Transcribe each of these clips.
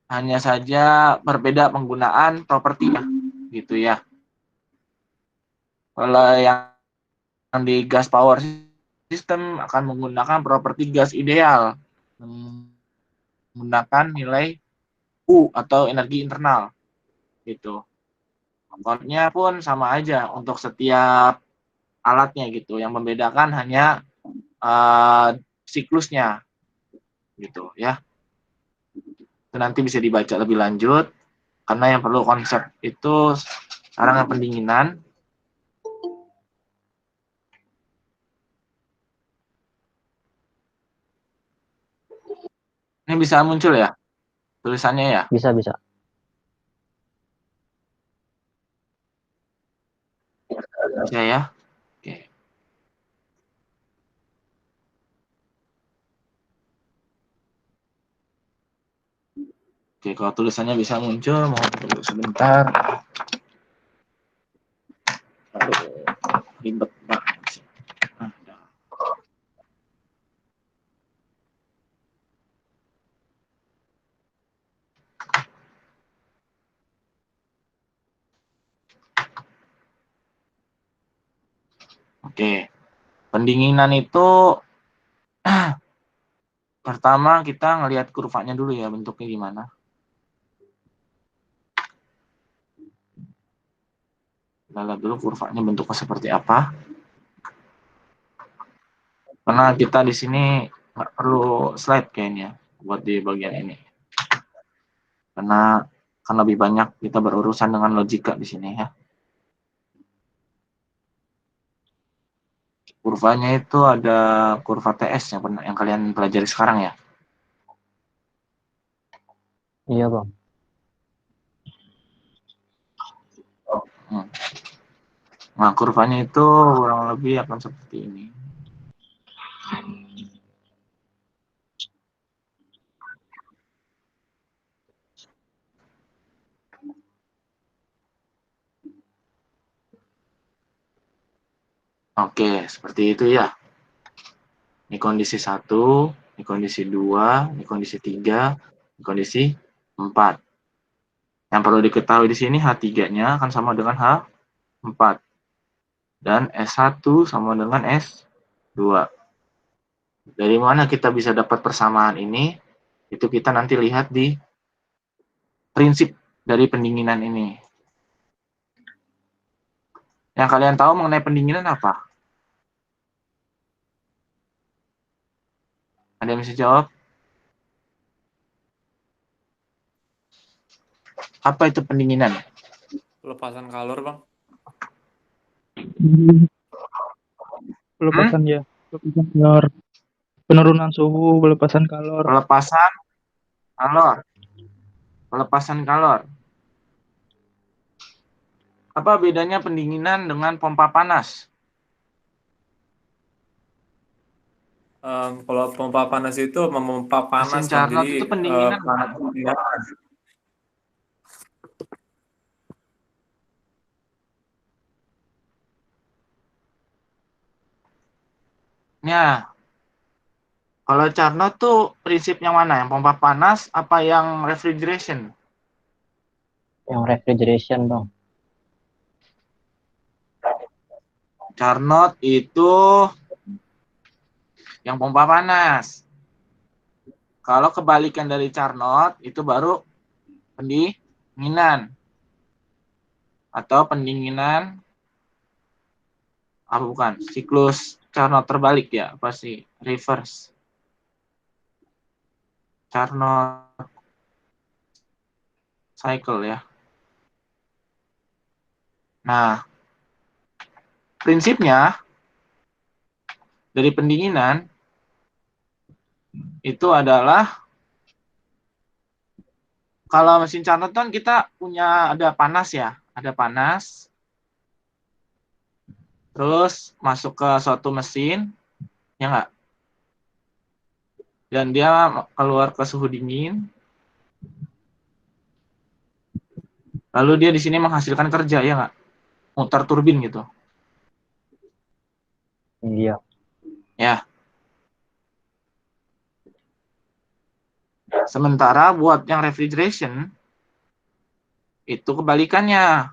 hanya saja berbeda penggunaan propertinya, gitu ya. Kalau yang di gas power system akan menggunakan properti gas ideal, menggunakan nilai U atau energi internal, gitu. Contohnya pun sama aja untuk setiap alatnya gitu. Yang membedakan hanya siklusnya, gitu ya. Itu nanti bisa dibaca lebih lanjut karena yang perlu konsep itu sekarang pendinginan. Ini bisa muncul ya tulisannya ya? Bisa, bisa. Bisa ya? Oke. Oke, kalau tulisannya bisa muncul, mau tunggu sebentar. Aduh, ribet banget sih. Oke, pendinginan itu pertama kita ngelihat kurvanya dulu ya, bentuknya gimana. Kita lihat dulu kurvanya bentuknya seperti apa. Karena kita di sini nggak perlu slide kayaknya buat di bagian ini. Karena kan lebih banyak kita berurusan dengan logika di sini ya. Kurvanya itu ada kurva TS yang kalian pelajari sekarang ya. Iya, Bang. Hmm. Nah, kurvanya itu kurang lebih akan seperti ini. Oke, seperti itu ya. Ini kondisi 1, ini kondisi 2, ini kondisi 3, ini kondisi 4. Yang perlu diketahui di sini H3-nya akan sama dengan H4. Dan S1 sama dengan S2. Dari mana kita bisa dapat persamaan ini? Itu kita nanti lihat di prinsip dari pendinginan ini. Yang kalian tahu mengenai pendinginan apa? Ada yang bisa jawab? Apa itu pendinginan? Pelepasan kalor, Bang. Pelepasan ya, pelepasan kalor, penurunan suhu, pelepasan kalor. Pelepasan kalor. Pelepasan kalor. Apa bedanya pendinginan dengan pompa panas? Kalau pompa panas itu memompa panas, Mesin Bang. Carnot Jadi itu pendinginan. panas. Ya, kalau Carnot tuh prinsipnya mana? Yang pompa panas apa yang refrigeration? Yang refrigeration, Bang. Carnot itu yang pompa panas. Kalau kebalikan dari Carnot itu baru pendinginan atau pendinginan apa bukan? Siklus Carnot terbalik ya, apa sih? Reverse. Carnot cycle ya. Nah, prinsipnya dari pendinginan itu adalah kalau mesin Carnot kan kita punya ada panas ya, ada panas, terus masuk ke suatu mesin, ya nggak? Dan dia keluar ke suhu dingin, lalu dia di sini menghasilkan kerja, ya nggak? Mutar turbin gitu, Iya. ya. Sementara buat yang refrigeration itu kebalikannya.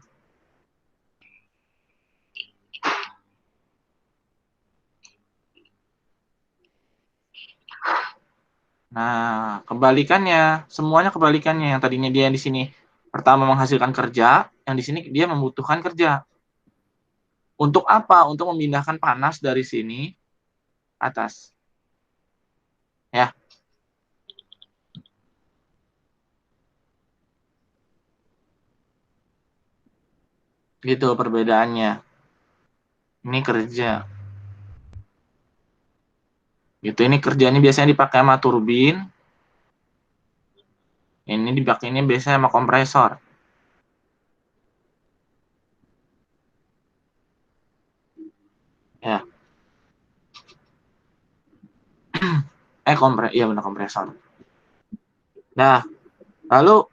Nah, kebalikannya, semuanya kebalikannya. Yang tadinya dia di sini pertama menghasilkan kerja, yang di sini dia membutuhkan kerja. Untuk apa? Untuk memindahkan panas dari sini atas. Ya. Gitu perbedaannya. Ini kerja. Gitu, ini kerjanya biasanya dipakai sama turbin. Ini dipakainya biasanya sama kompresor. Ya. Iya benar kompresor. Nah, lalu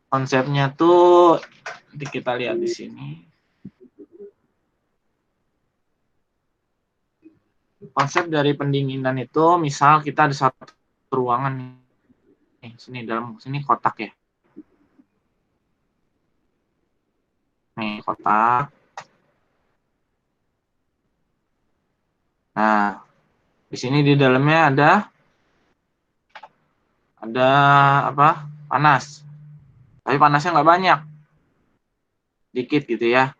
konsepnya tuh nanti kita lihat di sini. Konsep dari pendinginan itu, misal kita ada satu ruangan nih, sini dalam sini kotak ya. Nih kotak. Nah, di sini di dalamnya ada apa? Panas. Tapi panasnya nggak banyak, dikit gitu ya.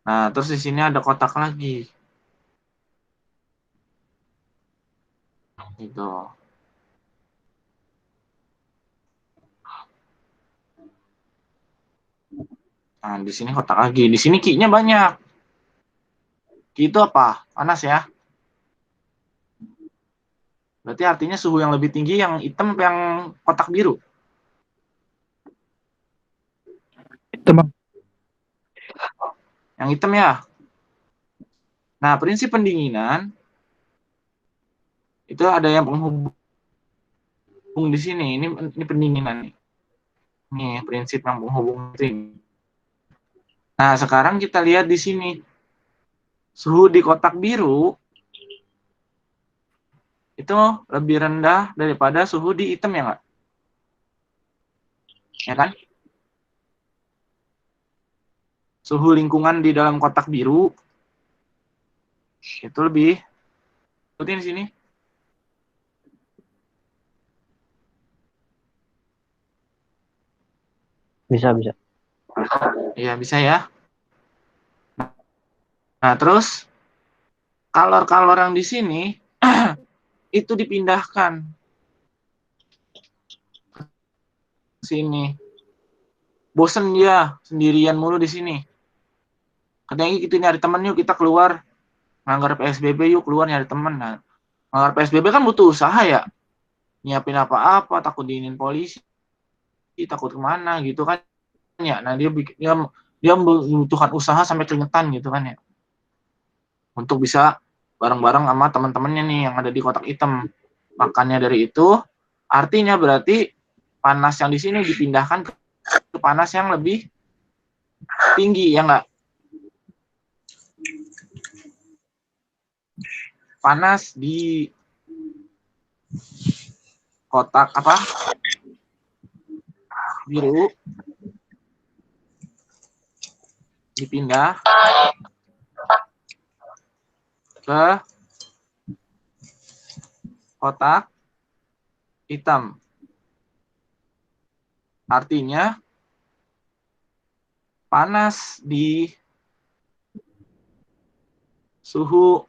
Nah, terus di sini ada kotak lagi. Gitu. Nah, di sini kotak lagi. Di sini Ki-nya banyak. Ki itu apa? Panas ya. Berarti artinya suhu yang lebih tinggi yang hitam apa yang kotak biru? Itu bang. Yang hitam ya. Nah, prinsip pendinginan itu ada yang penghubung di sini. Ini pendinginan nih. Nih, prinsip yang penghubung ini. Nah, sekarang kita lihat di sini. Suhu di kotak biru itu lebih rendah daripada suhu di hitam ya nggak? Ya kan? Suhu lingkungan di dalam kotak biru itu lebih ikutin di sini. Bisa, bisa. Iya, bisa ya. Nah, terus kalor-kalor yang di sini itu dipindahkan ke sini. Bosen dia sendirian mulu di sini. Kadang kita nyari temen yuk, kita keluar. Nganggar PSBB yuk, keluar nyari temen. Nah, nganggar PSBB kan butuh usaha ya. Nyiapin apa-apa, takut diinin polisi, takut kemana gitu kan ya. Nah, dia membutuhkan usaha sampai keringetan gitu kan ya. Untuk bisa bareng-bareng sama teman-temannya nih yang ada di kotak hitam. Makanya dari itu, artinya berarti panas yang di sini dipindahkan ke panas yang lebih tinggi, ya nggak? Panas di kotak apa? Biru dipindah ke kotak hitam. Artinya panas di suhu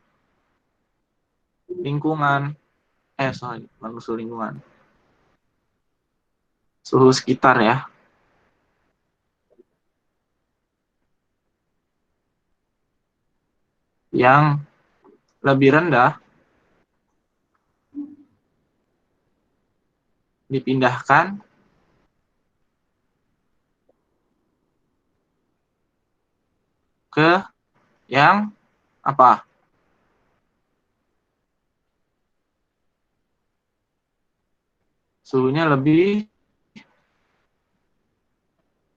lingkungan, bukan suhu lingkungan, suhu sekitar ya, yang lebih rendah dipindahkan ke yang apa? Suhunya lebih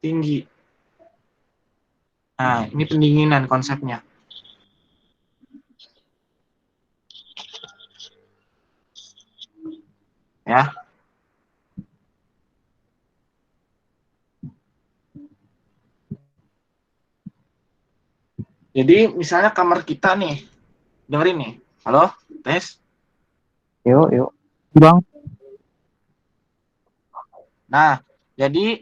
tinggi. Nah, ini pendinginan konsepnya. Ya. Jadi misalnya kamar kita nih, dengerin nih. Halo, tes. Yuk, yuk. Bang, Nah, jadi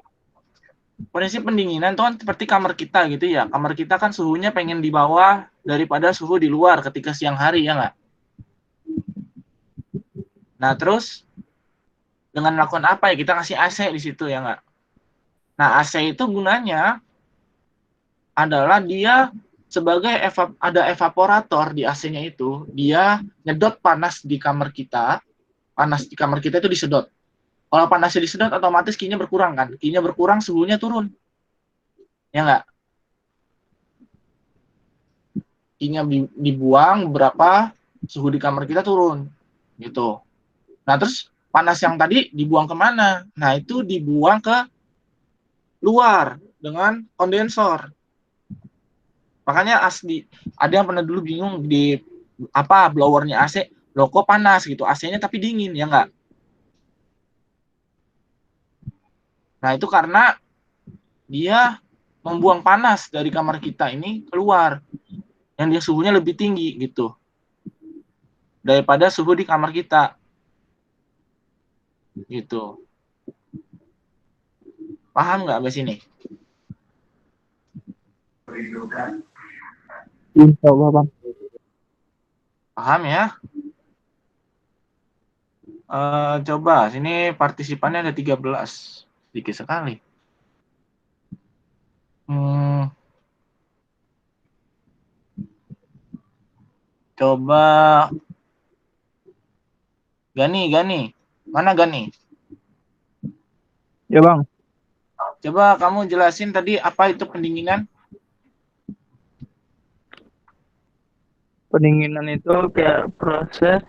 kondisi pendinginan itu kan seperti kamar kita gitu ya. Kamar kita kan suhunya pengen di bawah daripada suhu di luar ketika siang hari, ya nggak? Nah, terus dengan melakukan apa ya? Kita ngasih AC di situ, ya nggak? Nah, AC itu gunanya adalah dia sebagai ada evaporator di AC-nya itu. Dia nyedot panas di kamar kita. Panas di kamar kita itu disedot. Kalau panasnya disedot, otomatis Q-nya berkurang kan? Q-nya berkurang, suhunya turun. Ya nggak? Q-nya dibuang, berapa suhu di kamar kita turun. Gitu. Nah, terus panas yang tadi dibuang kemana? Nah, itu dibuang ke luar dengan kondensor. Makanya ada yang pernah dulu bingung di apa blowernya AC, loh kok panas gitu, AC-nya tapi dingin, ya nggak? Nah, itu karena dia membuang panas dari kamar kita ini keluar, yang dia suhunya lebih tinggi gitu daripada suhu di kamar kita gitu. Paham nggak abis ini? insya Allah bang. Paham ya? Coba sini partisipannya ada 13, sedikit sekali. Coba Gani, mana Gani? Ya bang, Coba kamu jelasin tadi apa itu pendinginan? pendinginan itu kayak proses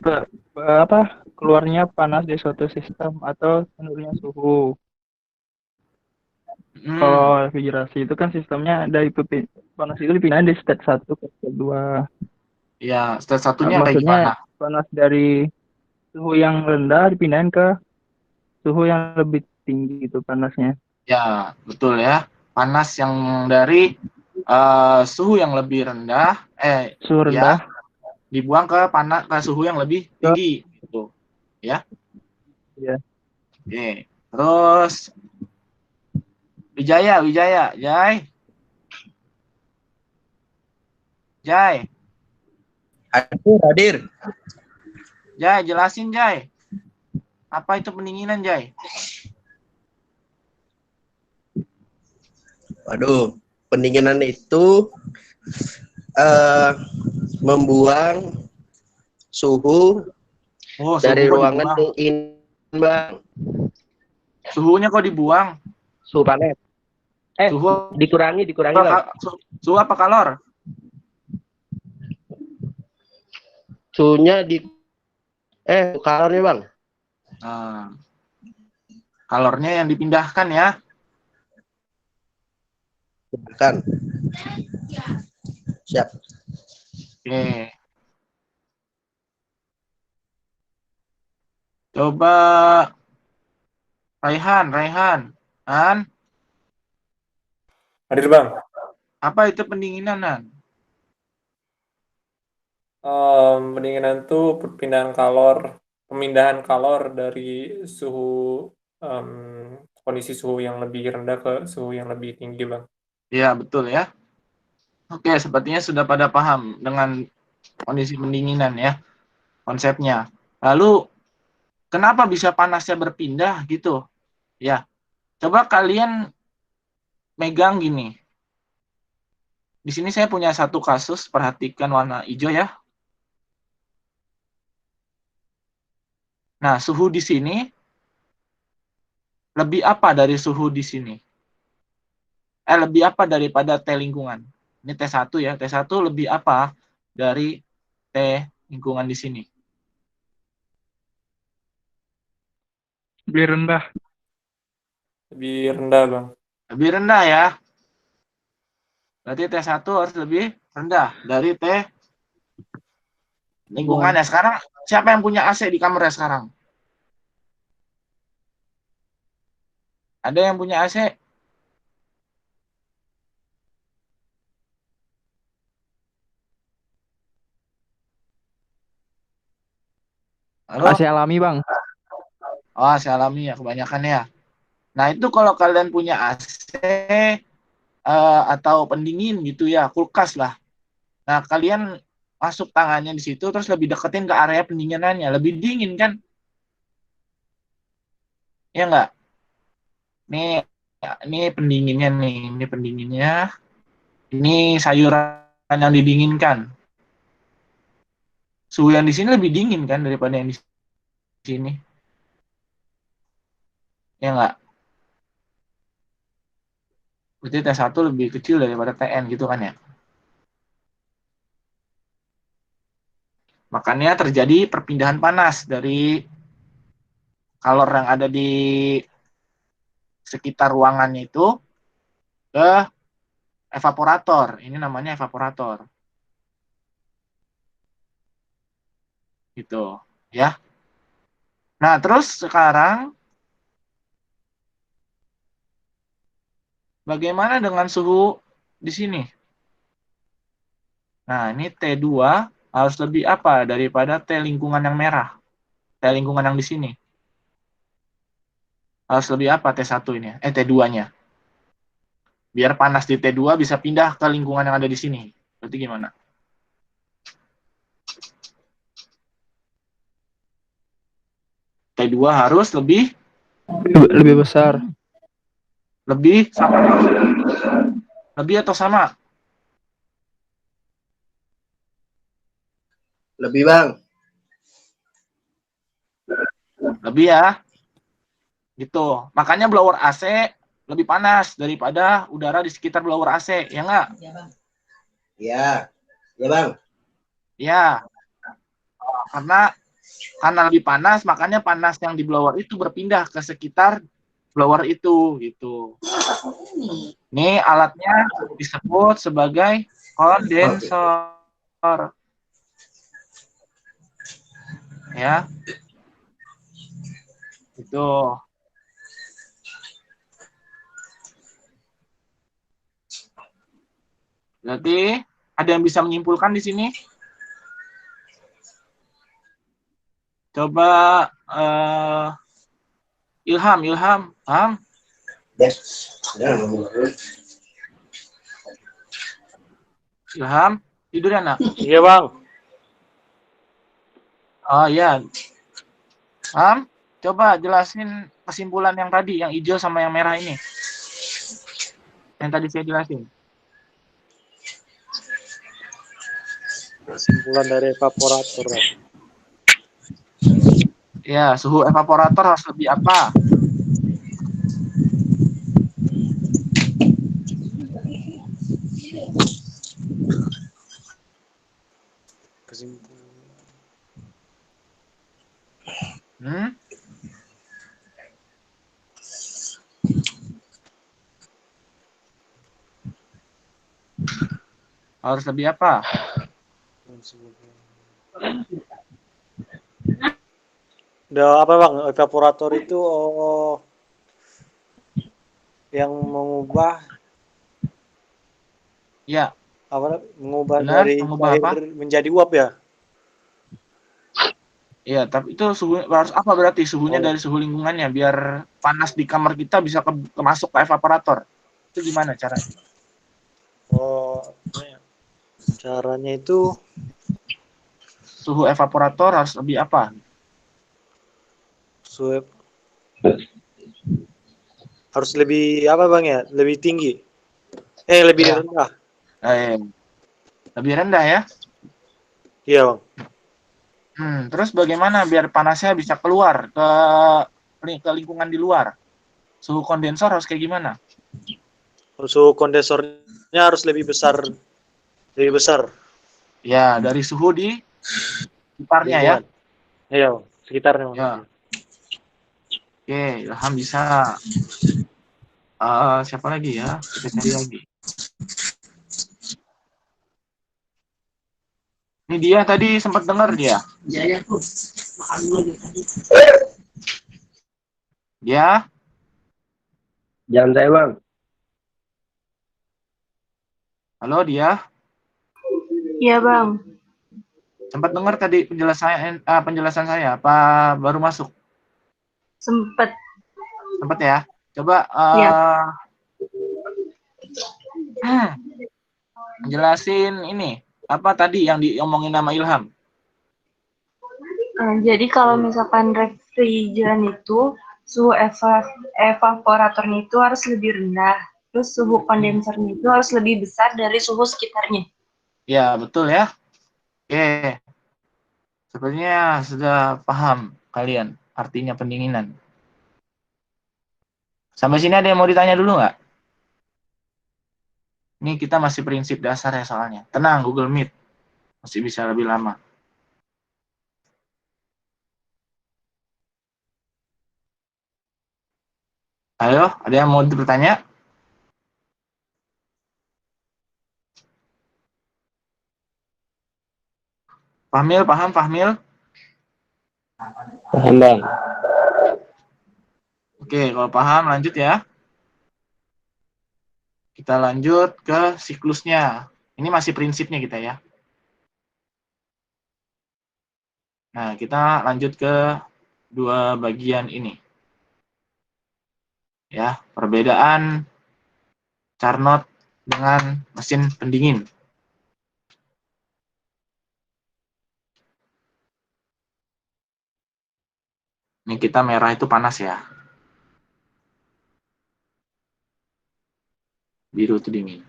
apa keluarnya panas di suatu sistem atau menurunnya suhu. Kalau refrigerasi itu kan sistemnya dari panas itu dipindahin di stage 1 ke stage 2. Ya, stage satunya kayak Maksudnya gimana? panas dari suhu yang rendah dipindahin ke suhu yang lebih tinggi gitu panasnya. Ya, betul ya. Panas yang dari suhu yang lebih rendah, Suhu ya, rendah dibuang ke suhu yang lebih ke tinggi, gitu. Ya. ya. Oke. Terus Wijaya, Jai, Hadir. jelasin Jai. Apa itu pendinginan Jai? Waduh, pendinginan itu membuang suhu dari Suhu kok ruangan dibuang? yang imbang. Suhunya kok dibuang? Suhu panas. Suhu Dikurangi bang. Suhu apa kalor? Suhunya kalornya bang. Nah, kalornya yang dipindahkan ya. Kan. Siap. Oke. Coba Raihan. Hadir bang. Apa itu pendinginan, Nan? Pendinginan itu pemindahan kalor dari suhu kondisi suhu yang lebih rendah ke suhu yang lebih tinggi bang. Iya, betul ya. Oke, sepertinya sudah pada paham dengan kondisi pendinginan ya, konsepnya. Lalu, kenapa bisa panasnya berpindah gitu? Ya, coba kalian megang gini. Di sini saya punya satu kasus, perhatikan warna hijau ya. Nah, suhu di sini lebih apa dari suhu di sini? Lebih apa daripada T lingkungan? Ini T1 ya. T1 lebih apa dari T lingkungan di sini? Lebih rendah. Lebih rendah bang. Lebih rendah ya. Berarti T1 harus lebih rendah dari T lingkungannya. Sekarang siapa yang punya AC di kamarnya sekarang? Ada yang punya AC? Halo? AC alami, Bang. Oh, AC alami ya kebanyakan ya. Nah, itu kalau kalian punya AC atau pendingin gitu ya, kulkas lah. Nah, kalian masuk tangannya di situ terus lebih deketin ke area pendinginannya, lebih dingin kan? Ya enggak? Nih, ini pendinginnya nih, ini pendinginnya. Ini sayuran yang didinginkan. Suhu yang di sini lebih dingin kan daripada yang di sini. Ya enggak? Berarti T1 lebih kecil daripada TN gitu kan ya. Makanya terjadi perpindahan panas dari kalor yang ada di sekitar ruangannya itu ke evaporator. Ini namanya evaporator. Gitu, ya. Nah, terus sekarang bagaimana dengan suhu di sini? Nah, ini T2 harus lebih apa daripada T lingkungan yang merah? T lingkungan yang di sini. Harus lebih apa T1 ini? T2-nya. Biar panas di T2 bisa pindah ke lingkungan yang ada di sini. Berarti gimana? T2 harus Lebih besar. lebih sama. Lebih atau sama? Lebih, Bang. Lebih ya. Gitu. Makanya blower AC lebih panas daripada udara di sekitar blower AC, ya enggak? Iya. Ya, Bang. Ya. Karena lebih panas, makanya panas yang di blower itu berpindah ke sekitar blower itu gitu. Ini alatnya disebut sebagai kondensor. Ya. Itu. Berarti ada yang bisa menyimpulkan di sini? Coba Ilham. Yes. Ilham, tidur ya, nak? Iya, Bang. Oh iya. Coba jelasin kesimpulan yang tadi, yang hijau sama yang merah ini. Yang tadi saya jelasin. Kesimpulan dari evaporator. Ya, suhu evaporator harus lebih apa? Hmm? Harus lebih apa? Udah apa Bang, evaporator itu yang mengubah Ya, mengubah benar, dari mengubah air apa? menjadi uap ya? Ya, tapi itu suhu harus apa berarti suhunya dari suhu lingkungannya biar panas di kamar kita bisa masuk ke evaporator. Itu gimana caranya? Caranya itu Suhu evaporator harus lebih apa? harus lebih apa Bang ya? Lebih tinggi. Lebih Ya. rendah. Lebih rendah ya? Iya Bang. Terus bagaimana biar panasnya bisa keluar ke lingkungan di luar? Suhu kondensor harus kayak gimana? Suhu kondensornya harus lebih besar. Lebih besar. Ya, dari suhu di sekitarnya ya. Iya, sekitarnya. Ya. Oke, Ilham bisa. Siapa lagi ya? Kita cari lagi. Ini dia tadi sempat dengar dia. Dia Jangan saya bang. Halo dia, Iya bang, sempat dengar tadi penjelasan saya apa baru masuk? sempet. Sempat ya. Coba Ya. jelasin ini apa tadi yang diomongin nama Ilham? Jadi kalau misalkan refrigeran itu suhu evaporatornya itu harus lebih rendah, terus suhu kondensernya itu harus lebih besar dari suhu sekitarnya. Ya betul ya. Oke, sepertinya sudah paham kalian artinya pendinginan. Sampai sini ada yang mau ditanya dulu nggak? Ini kita masih prinsip dasar ya soalnya. Tenang, Google Meet masih bisa lebih lama. Ayo, ada yang mau bertanya? Fahmil, paham Fahmil? Paham bang. Oke, kalau paham lanjut ya. Kita lanjut ke siklusnya. Ini masih prinsipnya kita ya. Nah, kita lanjut ke dua bagian ini. Ya, perbedaan Carnot dengan mesin pendingin. Ini kita merah itu panas ya. Biru itu dingin.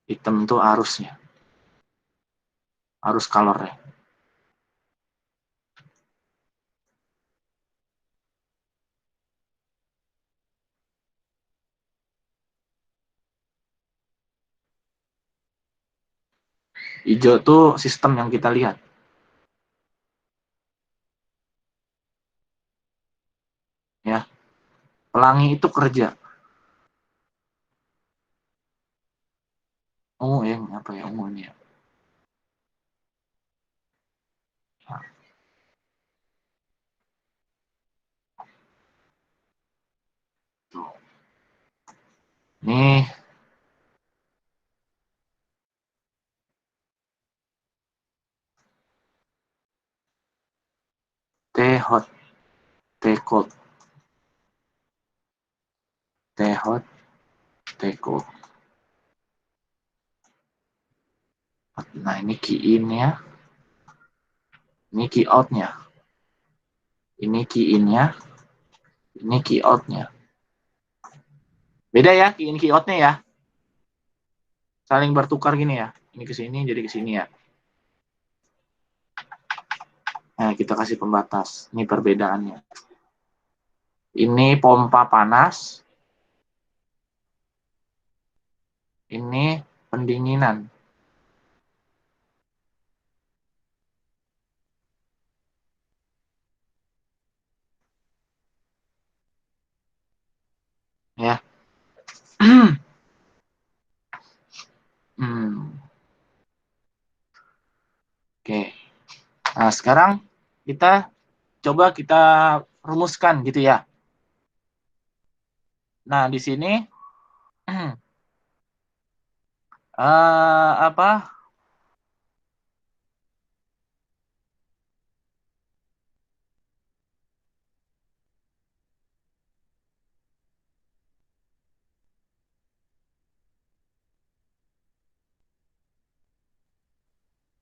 Hitam itu arusnya. Arus kalornya. Hijau itu sistem yang kita lihat. Ya. Pelangi itu kerja. Oh, yang apa ya ungunya? Nah. Tuh. Nih T hot, T cold. T hot, T cold. Nah, ini key in-nya. Ini key out-nya. Ini key in-nya. Ini key out-nya. Beda ya, key in, key out-nya ya. Saling bertukar gini ya. Ini ke sini, jadi ke sini ya. Nah, kita kasih pembatas. Ini perbedaannya. Ini pompa panas. Ini pendinginan. Ya. Oke. Nah, sekarang kita rumuskan gitu ya. Nah, di sini apa?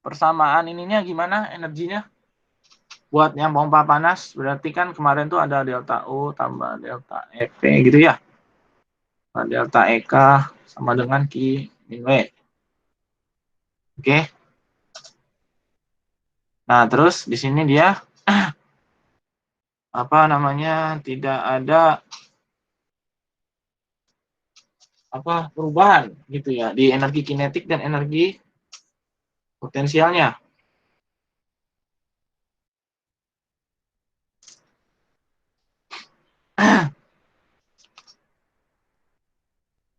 Persamaan ininya gimana energinya? Buat yang pompa panas, berarti kan kemarin tuh ada delta U tambah delta EP gitu ya. Delta EK sama dengan Q min W. Oke. Nah, terus di sini dia apa namanya? Tidak ada apa perubahan gitu ya di energi kinetik dan energi potensialnya.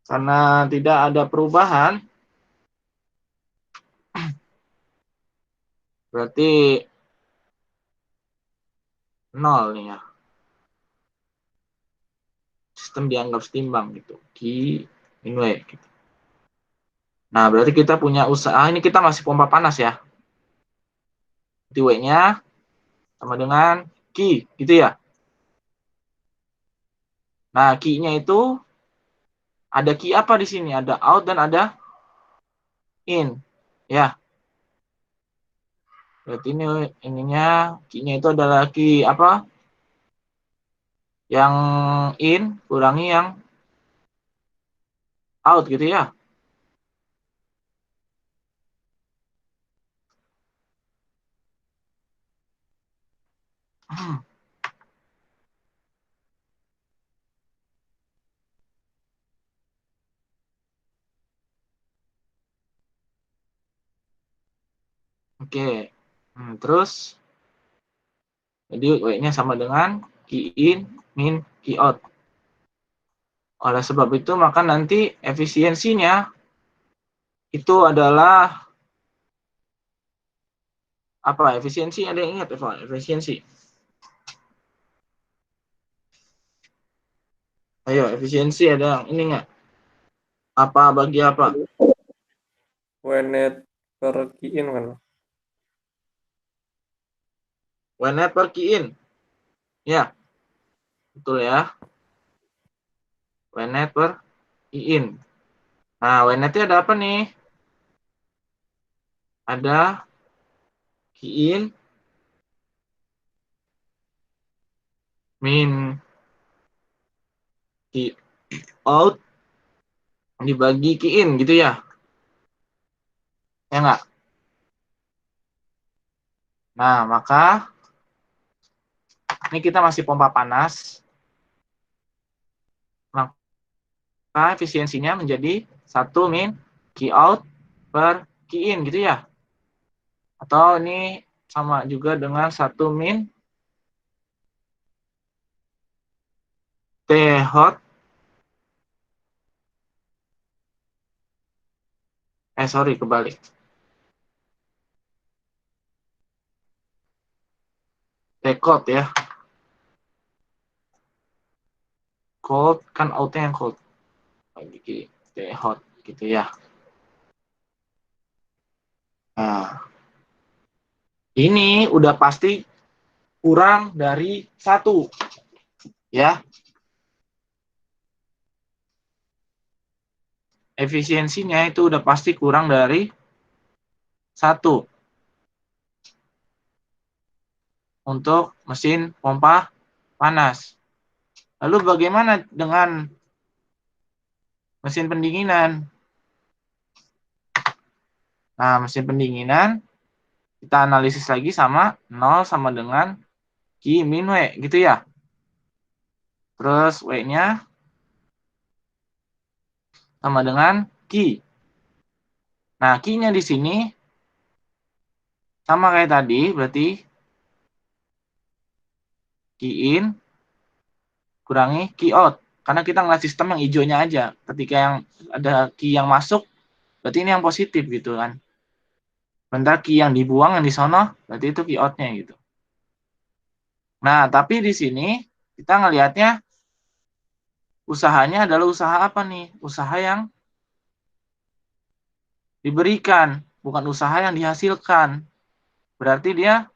Karena tidak ada perubahan, Berarti 0 nih ya. Sistem dianggap setimbang gitu. Q min W gitu. Nah, berarti kita punya usaha. Ini kita masih pompa panas ya. Berarti W-nya sama dengan Q, gitu ya. Nah, Q-nya itu ada Q apa di sini? Ada out dan ada in. Ya. Berarti ini ininya Q-nya itu adalah Q apa? Yang in kurangi yang out gitu ya. Oke. Terus jadi W-nya sama dengan Q in min Q out. Oleh sebab itu maka nanti efisiensinya itu adalah apa? Efisiensi ada yang ingat apa? Efisiensi. Ayo, efisiensi ada yang ini nggak? Apa bagi apa? W net per Q in kan. W net per Q in. Ya. Betul ya. W net per Q in. Nah, W net-nya ada apa nih? Ada Q in min Q out dibagi Q in gitu ya. Ya nggak? Nah, maka ini kita masih pompa panas. Maka efisiensinya menjadi 1 min Q out per Q in gitu ya. Atau ini sama juga dengan 1 min T hot. Sorry, kebalik. T cold ya. Cold kan outnya yang cold. Lagi T hot gitu ya. Nah, ini udah pasti kurang dari 1 ya. Efisiensinya itu udah pasti kurang dari 1 untuk mesin pompa panas. Lalu bagaimana dengan mesin pendinginan? Nah, mesin pendinginan kita analisis lagi sama 0 sama dengan Q min W gitu ya. Terus W-nya sama dengan Q. Nah, Q-nya di sini sama kayak tadi, berarti Q in kurangi Q out. Karena kita ngeliat sistem yang hijaunya aja. Ketika yang ada Q yang masuk, berarti ini yang positif gitu kan. Bentar Q yang dibuang yang di sono, berarti itu Q out-nya gitu. Nah, tapi di sini kita ngelihatnya usahanya adalah usaha apa nih? Usaha yang diberikan, bukan usaha yang dihasilkan. Berarti dia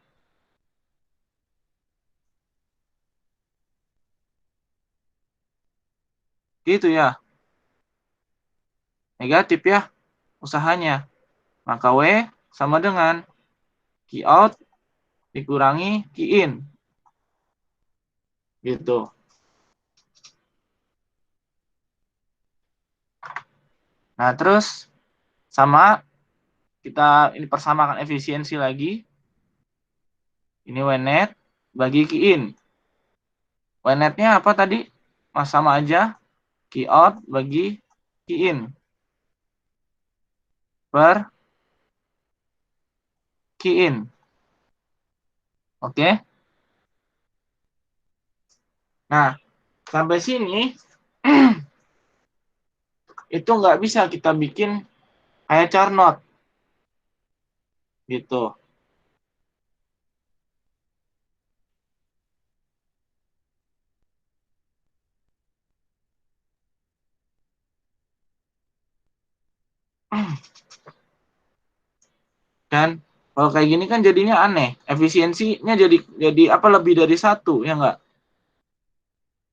gitu ya. Negatif ya usahanya. Maka W sama dengan Q out dikurangi Q in. Gitu. Nah, terus sama kita ini persamakan efisiensi lagi. Ini W net bagi Q in. W net-nya apa tadi? Sama aja. Q out bagi Q in. Per Q in. Oke. Nah, sampai sini itu nggak bisa kita bikin kayak Carnot. Gitu. Kan kalau kayak gini kan jadinya aneh, efisiensinya jadi apa, lebih dari satu, ya enggak?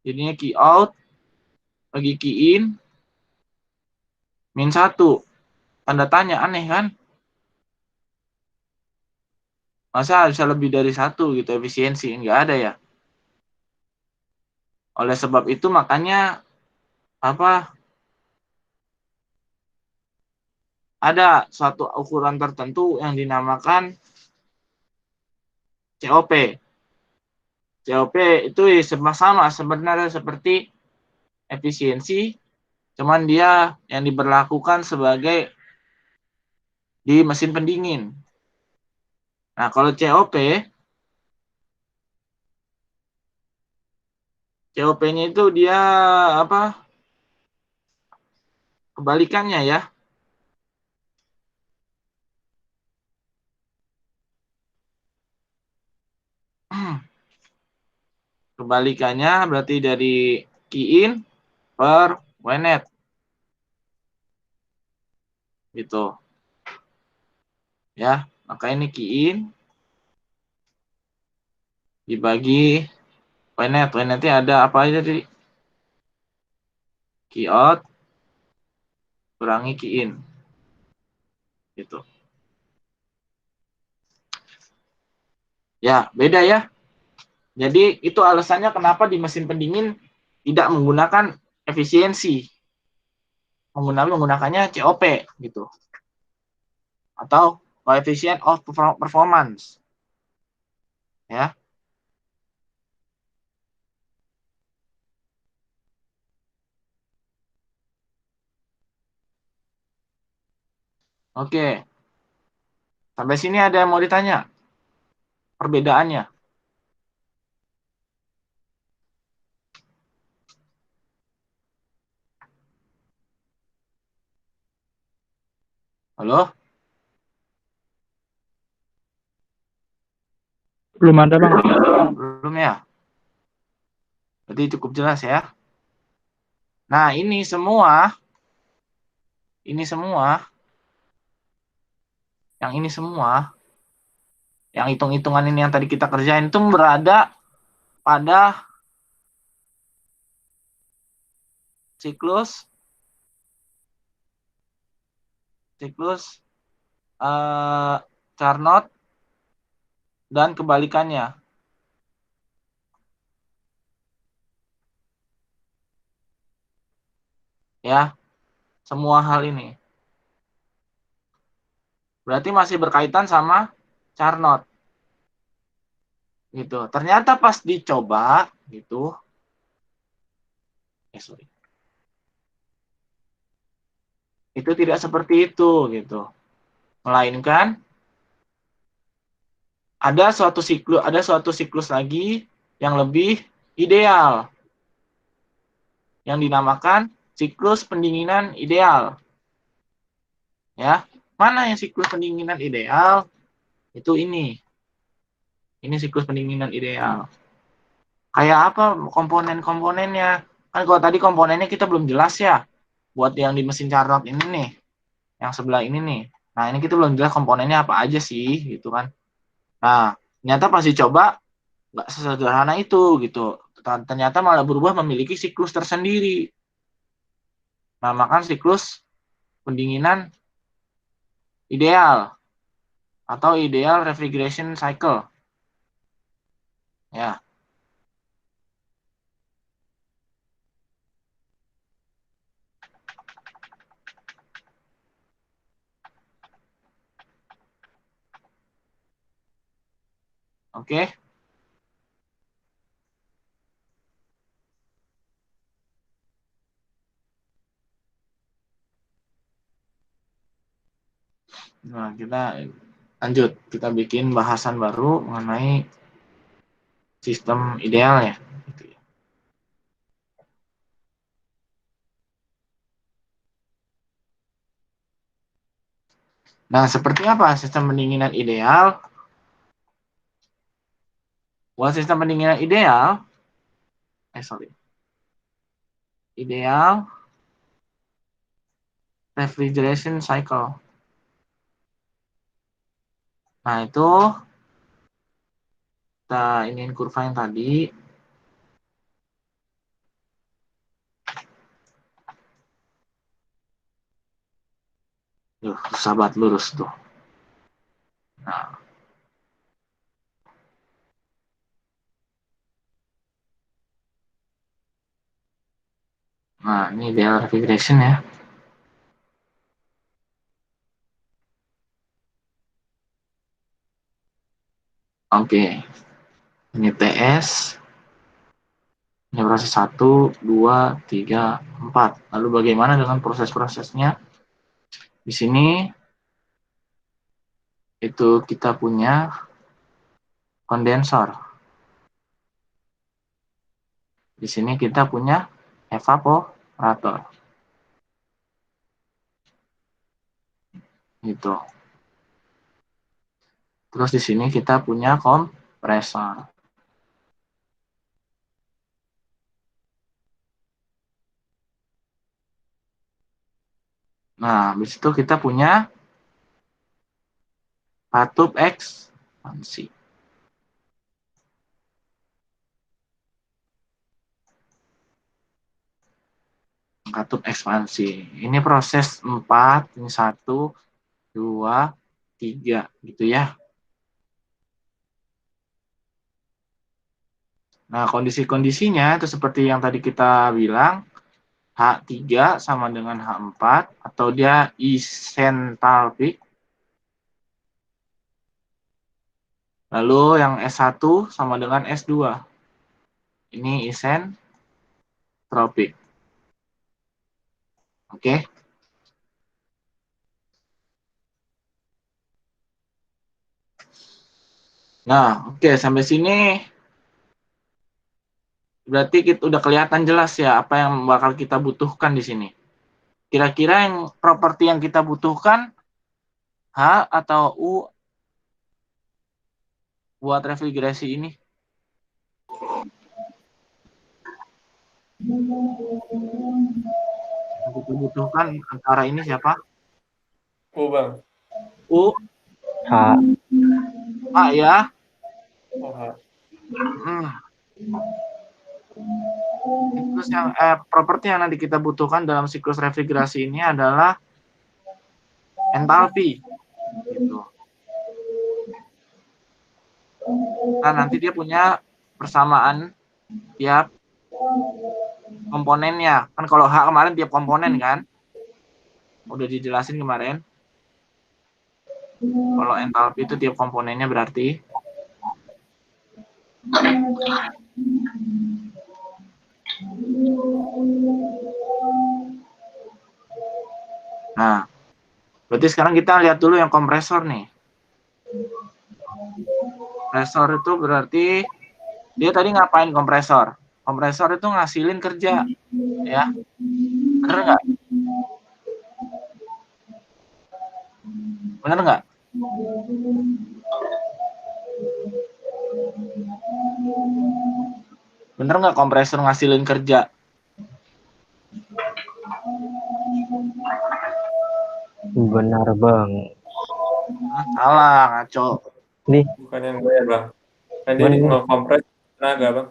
Jadinya key out bagi key in min 1, tanda tanya, aneh kan? Masa bisa lebih dari satu gitu efisiensi? Enggak ada ya. Oleh sebab itu makanya apa, ada suatu ukuran tertentu yang dinamakan COP. COP itu sama sebenarnya seperti efisiensi, cuman dia yang diberlakukan sebagai di mesin pendingin. Nah, kalau COP-nya itu dia apa? Kebalikannya ya. Kebalikannya berarti dari key in per WNet. Gitu. Ya, maka ini key in dibagi WNet. WNet-nya ada apa aja tadi? Key out kurangi key in. Gitu. Ya, beda ya. Jadi itu alasannya kenapa di mesin pendingin tidak menggunakan efisiensi. Menggunakannya COP gitu. Atau coefficient of performance. Ya. Oke. Sampai sini ada yang mau ditanya? Perbedaannya. Halo? Belum ada, Bang. Belum ya? Berarti cukup jelas ya. Nah, ini semua, yang hitung-hitungan ini yang tadi kita kerjain itu berada pada siklus Carnot dan kebalikannya. Ya, semua hal ini. Berarti masih berkaitan sama Carnot. Gitu. Ternyata pas dicoba gitu. Itu tidak seperti itu gitu. Melainkan ada suatu siklus lagi yang lebih ideal. Yang dinamakan siklus pendinginan ideal. Ya. Mana yang siklus pendinginan ideal? Itu ini. Ini siklus pendinginan ideal. Kayak apa komponen-komponennya? Kan kalau tadi komponennya kita belum jelas ya. Buat yang di mesin Carnot ini nih. Yang sebelah ini nih. Nah, ini kita belum jelas komponennya apa aja sih, gitu kan. Nah, ternyata pas dicoba nggak sesederhana itu, gitu. Ternyata malah berubah memiliki siklus tersendiri. Namakan siklus pendinginan ideal atau ideal refrigeration cycle. Ya. Oke. Nah, kita lanjut. Kita bikin bahasan baru mengenai sistem ideal ya. Nah, seperti apa sistem pendinginan ideal? Buat sistem pendinginan ideal, ideal refrigeration cycle. Nah, itu kita iniin kurva yang tadi. Susah banget lurus tuh. Nah, ini ideal refrigeration ya. Oke. Ini TS. Ini proses 1, 2, 3, 4. Lalu bagaimana dengan proses-prosesnya? Di sini itu kita punya kondensor. Di sini kita punya evaporator. Gitu. Terus di sini kita punya kompresor. Nah, habis itu kita punya katup ekspansi. Katup ekspansi. Ini proses 4, ini 1, 2, 3, gitu ya. Nah, kondisi-kondisinya itu seperti yang tadi kita bilang, H3 sama dengan H4, atau dia isentalpik. Lalu yang S1 sama dengan S2. Ini isentropik. Oke. Nah, oke, sampai sini berarti kita udah kelihatan jelas ya apa yang bakal kita butuhkan di sini. Kira-kira yang properti yang kita butuhkan H atau U buat refrigerasi ini? Yang kita butuhkan antara ini siapa? U, Bang. U, H. A ya. Oh, H. Siklus yang properti yang nanti kita butuhkan dalam siklus refrigerasi ini adalah entalpi. Gitu. Nah, nanti dia punya persamaan tiap komponennya. Kan kalau H kemarin tiap komponen kan? Udah dijelasin kemarin. Kalau entalpi itu tiap komponennya berarti nah, berarti sekarang kita lihat dulu yang kompresor nih. Kompresor itu berarti dia tadi ngapain kompresor? Kompresor itu ngasilin kerja, ya. Bener nggak? Bener nggak? Bener nggak kompresor ngasilin kerja? Benar, Bang. Salah, ngaco. Nih, Bukan yang gue ya, Bang. Nanti nge-kompres tenaga, Bang.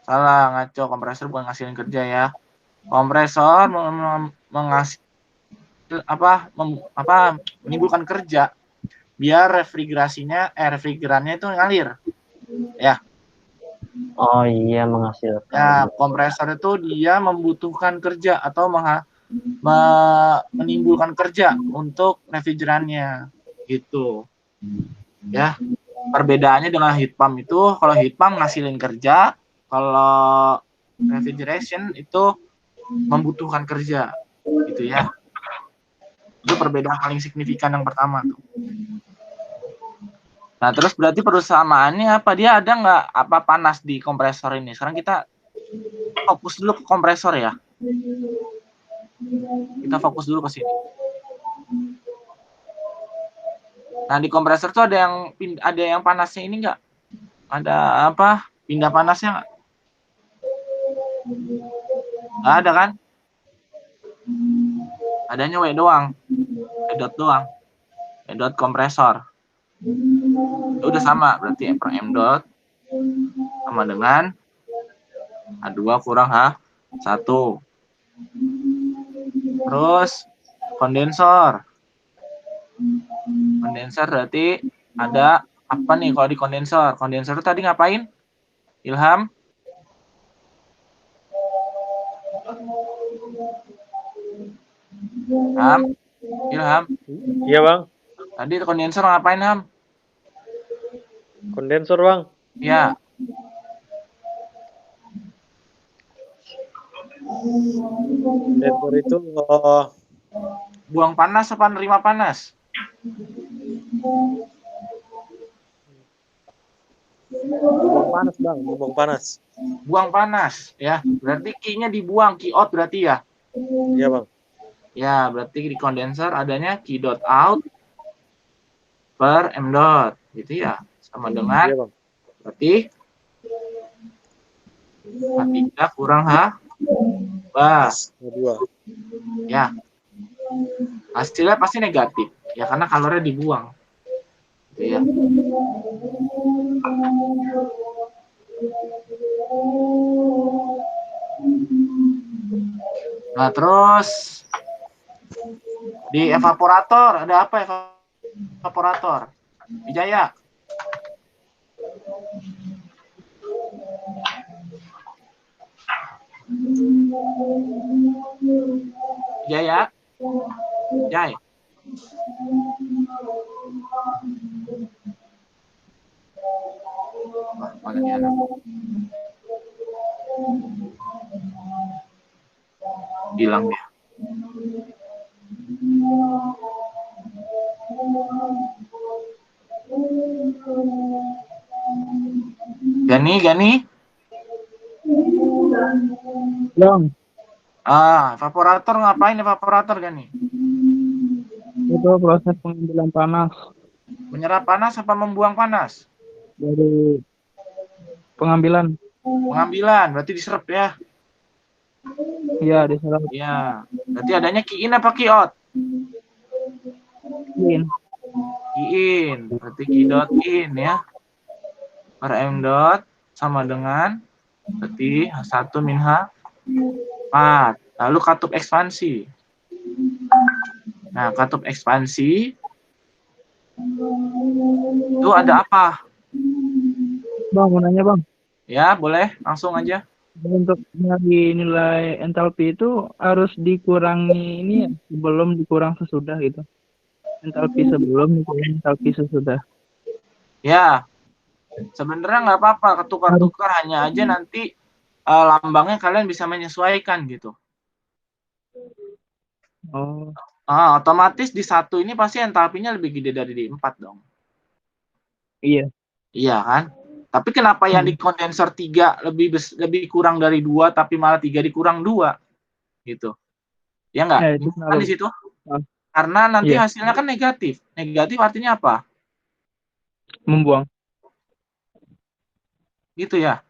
Salah, ngaco. Kompresor bukan ngasilin kerja ya. Kompresor menimbulkan kerja biar refrigerannya itu ngalir. Ya. oh iya, menghasilkan. Ya, kompresor itu dia membutuhkan kerja atau menimbulkan kerja untuk refrigerannya gitu. Ya. Perbedaannya dengan heat pump itu, kalau heat pump ngasilin kerja, kalau refrigeration itu membutuhkan kerja gitu ya. Itu perbedaan paling signifikan yang pertama tuh. Nah, terus berarti persamaannya apa? Dia ada nggak apa panas di kompresor ini? Sekarang kita fokus dulu ke kompresor ya. Kita fokus dulu ke sini. Nah, di kompresor tuh ada yang panasnya ini nggak? Ada apa? Pindah panasnya nggak? Nggak ada kan? adanya W doang. W dot doang. W dot kompresor. Ya udah sama, berarti M per M dot sama dengan H2 kurang H1. Terus kondensor. Kondensor berarti ada apa nih kalau di kondensor? Kondensor itu tadi ngapain? Ilham? Ilham? Iya bang. Tadi kondensor ngapain, Ham? Kondensor bang. Ya. Kondensor itu Buang panas apa nerima panas? buang panas bang, buang panas. Buang panas, ya. Berarti Q-nya dibuang, Q out berarti ya. Iya bang. Ya, berarti di kondensor adanya Q dot out per M dot, gitu ya. Sama dengan, Iya bang. berarti H3 kurang H2. Dua. Ya. Hasilnya pasti negatif, ya karena kalornya dibuang. Gitu ya. Nah, terus di evaporator ada apa evaporator? Wijaya. Wijaya. Jai. Mana dia anak? Hilang dia. Gani. Bang, Evaporator ngapain evaporator Gani? itu proses pengambilan panas Menyerap panas apa membuang panas? dari pengambilan. Pengambilan, berarti diserap ya. Iya, diserap. Iya. Berarti adanya Q in apa Q out? In. Q in. Berarti Q dot in ya. Per M dot sama dengan berarti H1 min H4. Lalu katup ekspansi. Nah, katup ekspansi itu ada apa? Bang, mau nanya bang. Ya, boleh. Langsung aja. Untuk nyari nilai entalpi itu harus dikurangi ini ya, sebelum dikurang sesudah gitu. Entalpi sebelum dikurang entalpi sesudah. Ya, sebenarnya nggak apa-apa. Ketukar-tukar hanya aja nanti lambangnya kalian bisa menyesuaikan gitu. Oh, Otomatis di 1 ini pasti entalpinya lebih gede dari di 4 dong. iya. Iya kan? Tapi kenapa yang di kondensor 3 lebih kurang dari 2 tapi malah 3 dikurang 2? Gitu. Ya enggak? Ya, itu Kan di situ? Ah. Karena nanti Iya. hasilnya kan negatif. Negatif artinya apa? Membuang. Gitu ya.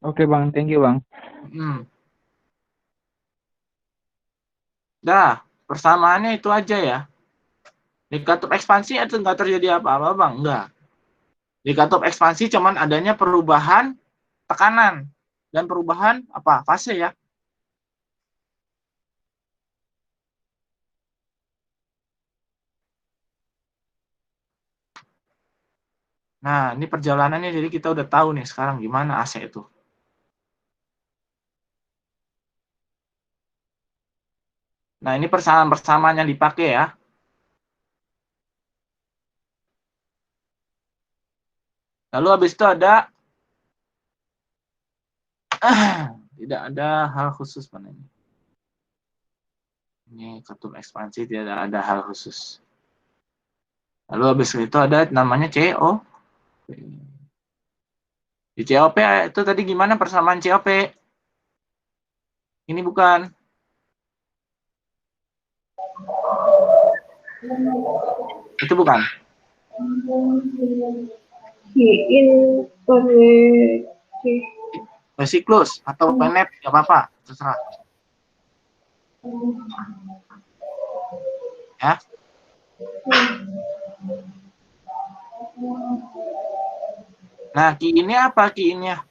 Oke bang, thank you bang. Dah, persamaannya itu aja ya. Di katup ekspansi itu enggak terjadi apa-apa, Bang. Enggak. Di katup ekspansi cuman adanya perubahan tekanan dan perubahan apa? Fase ya. Nah, ini perjalanannya jadi kita udah tahu nih sekarang gimana AC itu. Nah, ini persamaan-persamaan yang dipakai ya. Lalu habis itu ada tidak ada hal khusus mana ini. Ini katup ekspansi tidak ada hal khusus. Lalu habis itu ada namanya CO. Di COP itu tadi gimana persamaan COP? Ini bukan. Itu bukan. In per Siklus atau penet, nggak apa-apa, terserah. Ya. Nah, Ki-in-nya apa Ki-in-nya?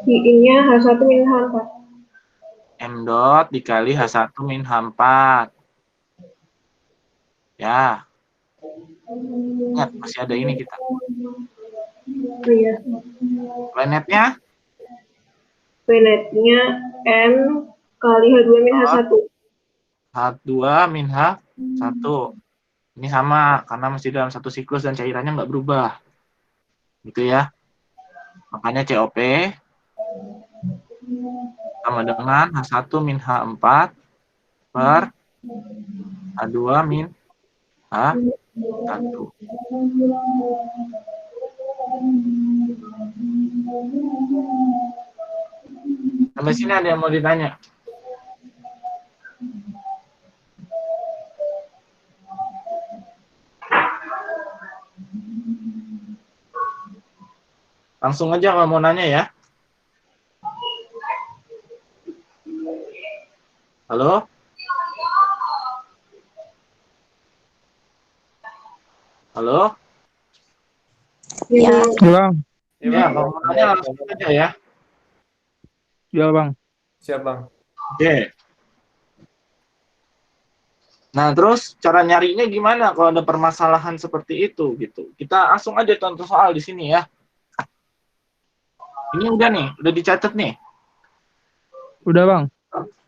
Ki-in-nya H1 min H4. M dot dikali H1 min H4. Ya. Ingat, masih ada ini kita. Iya. Planetnya? Planetnya M kali H2 min H1. H2 min H1. Ini sama, karena masih dalam satu siklus dan cairannya nggak berubah. Gitu ya. Makanya COP sama dengan H1 min H4 per H2 min H1. Sampai sini ada yang mau ditanya? Langsung aja kalau mau nanya ya. Halo? Halo? Ya. Bang, Ya, kalau mau nanya langsung aja ya. ya Bang. Siap, Bang. Oke. Nah, terus cara nyarinya gimana kalau ada permasalahan seperti itu gitu. Kita langsung aja contoh soal di sini ya. Ini udah nih, udah dicatat nih. Udah Bang.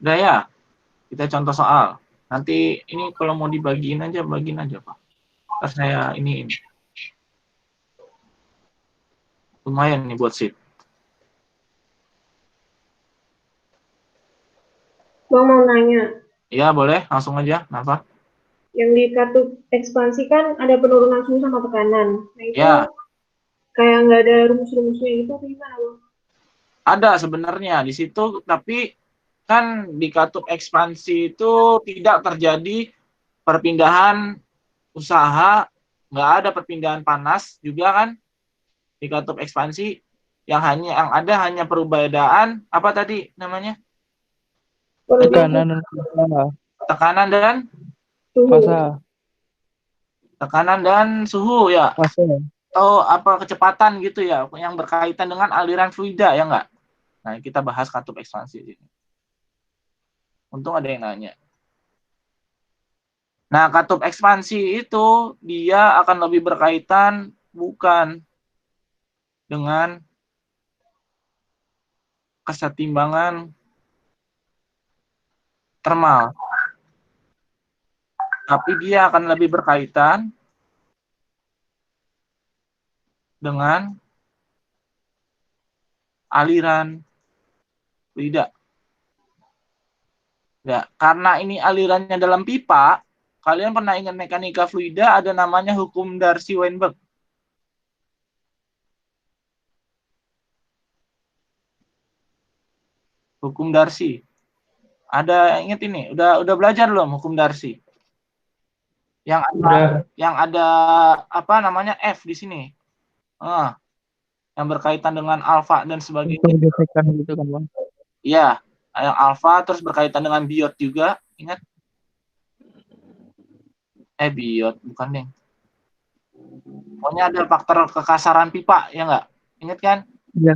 Udah ya. Kita contoh soal. Nanti ini kalau mau dibagiin aja, bagiin aja, Pak. Terus saya ini. Lumayan nih buat sheet. Bang mau nanya, Iya, boleh. Langsung aja. Kenapa? yang di kartu ekspansi kan ada penurunan suhu sama tekanan. Nah itu Ya, kayak nggak ada rumus-rumusnya gitu atau gimana, Bang? ada sebenarnya di situ, tapi kan di katup ekspansi itu tidak terjadi perpindahan usaha, nggak ada perpindahan panas juga kan di katup ekspansi. Yang ada hanya perbedaan apa tadi namanya, Tekanan dan fasa. tekanan dan Fasa. tekanan dan suhu ya, Fasa. atau apa kecepatan gitu ya, yang berkaitan dengan aliran fluida ya nggak. Nah, kita bahas katup ekspansi di sini. Untung ada yang nanya. Nah, katup ekspansi itu dia akan lebih berkaitan bukan dengan kesetimbangan termal, tapi dia akan lebih berkaitan dengan aliran fluida. Ya, karena ini alirannya dalam pipa, kalian pernah ingat mekanika fluida ada namanya hukum Darcy-Weinberg. Hukum Darcy. Ada ingat ini? Udah belajar belum hukum Darcy? Yang ada apa namanya F di sini. Yang berkaitan dengan alfa dan sebagainya. Gesekan gitu kan Bang. Iya, yang alfa terus berkaitan dengan biot juga, ingat? Biot bukan, Deng. Pokoknya ada faktor kekasaran pipa, ya nggak? Ingat kan? Iya.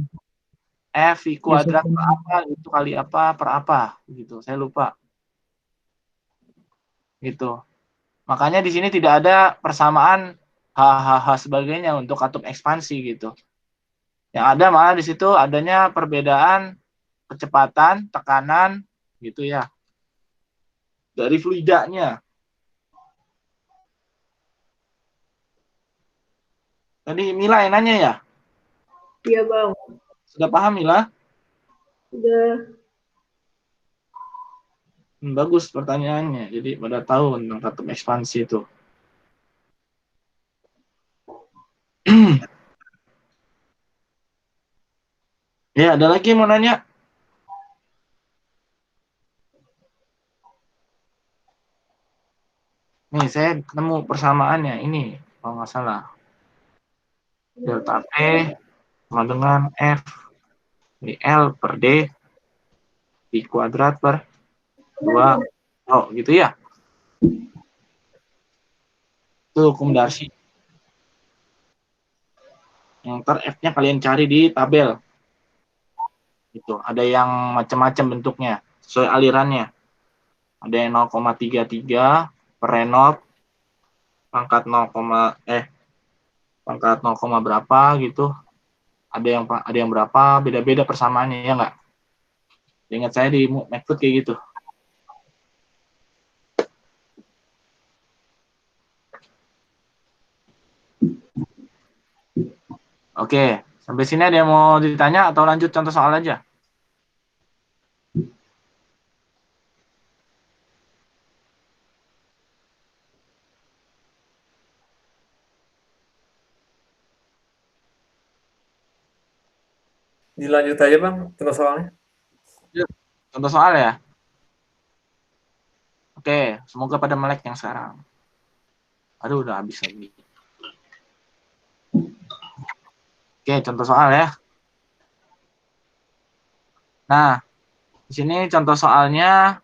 F kuadrat per apa, itu kali apa per apa, gitu. Saya lupa. Gitu. Makanya di sini tidak ada persamaan HHH sebagainya untuk katup ekspansi gitu. Yang ada malah di situ adanya perbedaan kecepatan, tekanan, gitu ya. Dari fluidanya. Tadi Mila yang nanya ya? Iya, Bang. Sudah paham Mila? Udah. Bagus pertanyaannya. Jadi pada tahu tentang katup ekspansi itu. Ya, ada lagi yang mau nanya? Nih, saya ketemu persamaannya. Ini, kalau nggak salah. Delta P sama dengan F. Ini L per D. I kuadrat per 2. Oh, gitu ya. Itu hukum Darcy. Yang ntar F-nya kalian cari di tabel. Itu ada yang macam-macam bentuknya sesuai alirannya. Ada yang 0,33 per Reynolds, pangkat 0, berapa gitu. Ada yang berapa, beda-beda persamaannya ya nggak? Ingat saya di McFood kayak gitu. Oke, sampai sini ada yang mau ditanya atau lanjut contoh soal aja? Dilanjut aja Bang, contoh soalnya. Contoh soal ya. Oke, semoga pada melek yang sekarang. Aduh, udah habis lagi. Oke, contoh soal ya. Nah, di sini contoh soalnya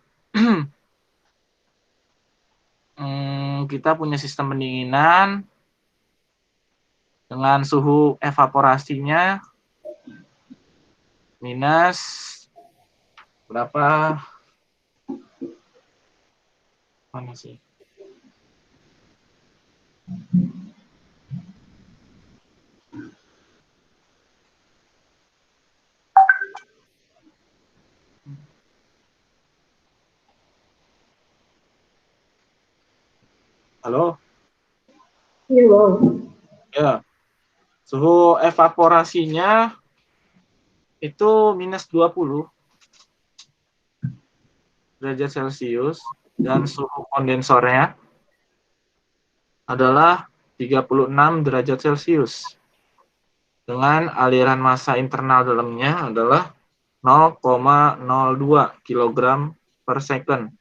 kita punya sistem pendinginan dengan suhu evaporasinya minus berapa? Mana sih? Halo? Iya. Ya. Suhu evaporasinya itu minus 20 derajat Celcius dan suhu kondensornya adalah 36 derajat Celcius. Dengan aliran massa internal dalamnya adalah 0,02 kg per second.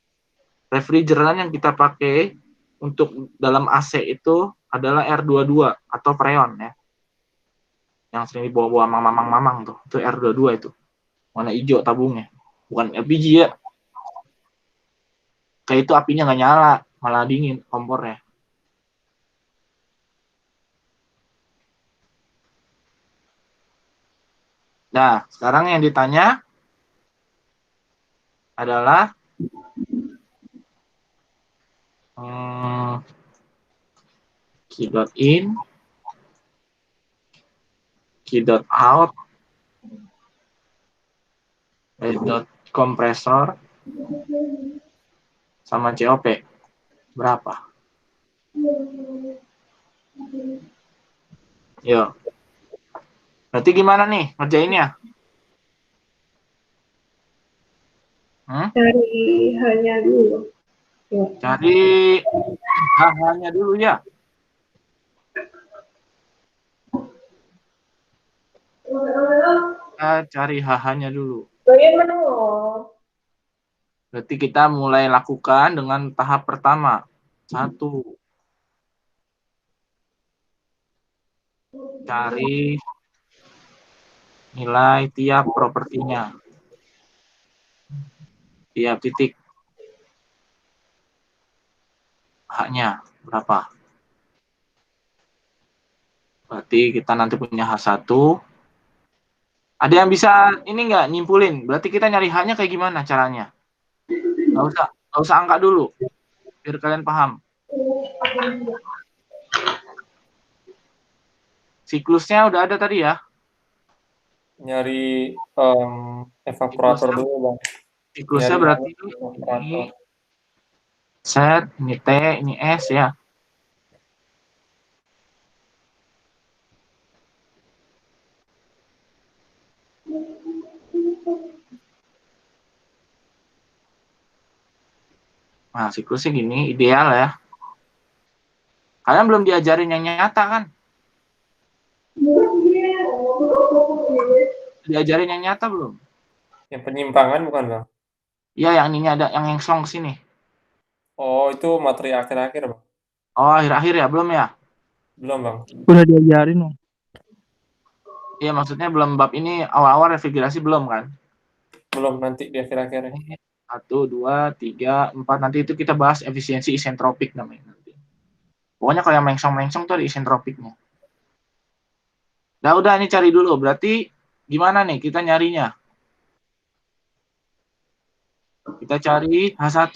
Refrigeran yang kita pakai untuk dalam AC itu adalah R22 atau Freon ya. Yang sering dibawa-bawa mamang-mamang tuh. Itu R22 itu. Warna hijau tabungnya. Bukan LPG ya. Kayak itu apinya nggak nyala, malah dingin kompornya. Nah, sekarang yang ditanya adalah key dot in, key dot out, dot kompresor, sama COP. Berapa? Yo. Berarti gimana nih ngerjainnya? Cari hanya dulu. Cari H-nya dulu ya. Kita cari H-nya dulu. Berarti kita mulai lakukan dengan tahap pertama. 1. Cari nilai tiap propertinya. Tiap titik. H-nya berapa? Berarti kita nanti punya H1. Ada yang bisa ini nggak nyimpulin? Berarti kita nyari H-nya kayak gimana caranya? Nggak usah angka dulu. Biar kalian paham. Siklusnya udah ada tadi ya. Nyari evaporator dulu Bang. Siklusnya berarti ini set, ini T, ini S ya. Nah, siklusnya gini, ideal ya. Kalian belum diajarin yang nyata kan? Diajarin yang nyata belum? Yang penyimpangan bukan Bang? Iya, yang ini ada yang slong sini. Oh, itu materi akhir-akhir Bang? Oh, akhir-akhir ya? Belum ya? Belum Bang. Udah diajarin Bang. Iya, maksudnya belum bab ini awal-awal refrigerasi belum kan? Belum, nanti di akhir-akhir. 1, 2, 3, 4. Nanti itu kita bahas efisiensi isentropik namanya nanti. Pokoknya kalau yang mengsong-mengsong tuh ada isentropiknya. Nah, udah ini cari dulu. Berarti gimana nih kita nyarinya? Kita cari H1.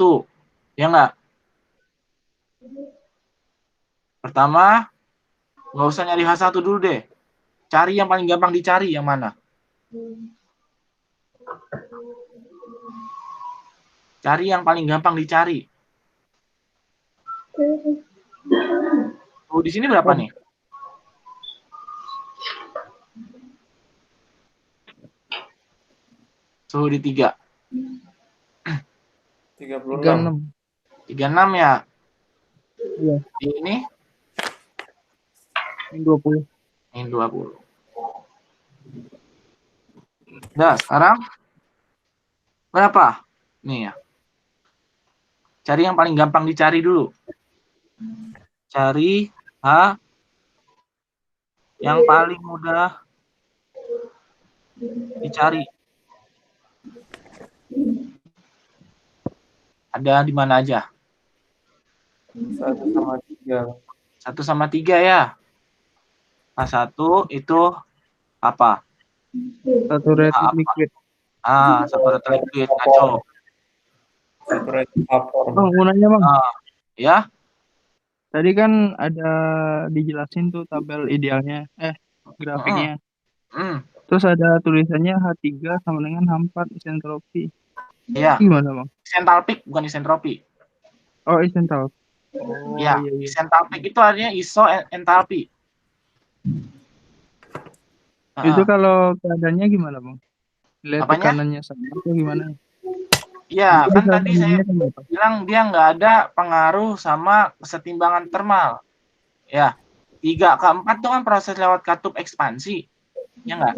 Ya enggak? Pertama, nggak usah nyari H1 dulu deh. Cari yang paling gampang dicari yang mana? Cari yang paling gampang dicari. Oh, di sini berapa nih? Suhu di 3. 36. 36 ya? Iya. Ini? Ini 20. Ini 20. Udah, sekarang berapa? Nih ya. Cari yang paling gampang dicari dulu. Cari H yang paling mudah dicari. Ada di mana aja? 1 sama 3. 1 sama 3 ya. H1 itu apa? Saturated liquid. Saturated liquid. Kacau. Saturated vapor. Bang, mau nanya bang. Ya? Tadi kan ada dijelasin tuh tabel idealnya, grafiknya. Terus ada tulisannya H3 sama dengan H4 isentropi. Iya. Gimana bang? Isentalpik bukan isentropi. Oh, isentropi. Ya, iya. isentalpik itu artinya isoentalpi. Itu kalau keadaannya gimana bang? Lihat Apanya? tekanannya sama atau gimana? Iya, Itu kan bisa tadi saya berapa? bilang dia nggak ada pengaruh sama kesetimbangan termal. Ya, 3 ke 4 itu kan proses lewat katup ekspansi. Ya nggak?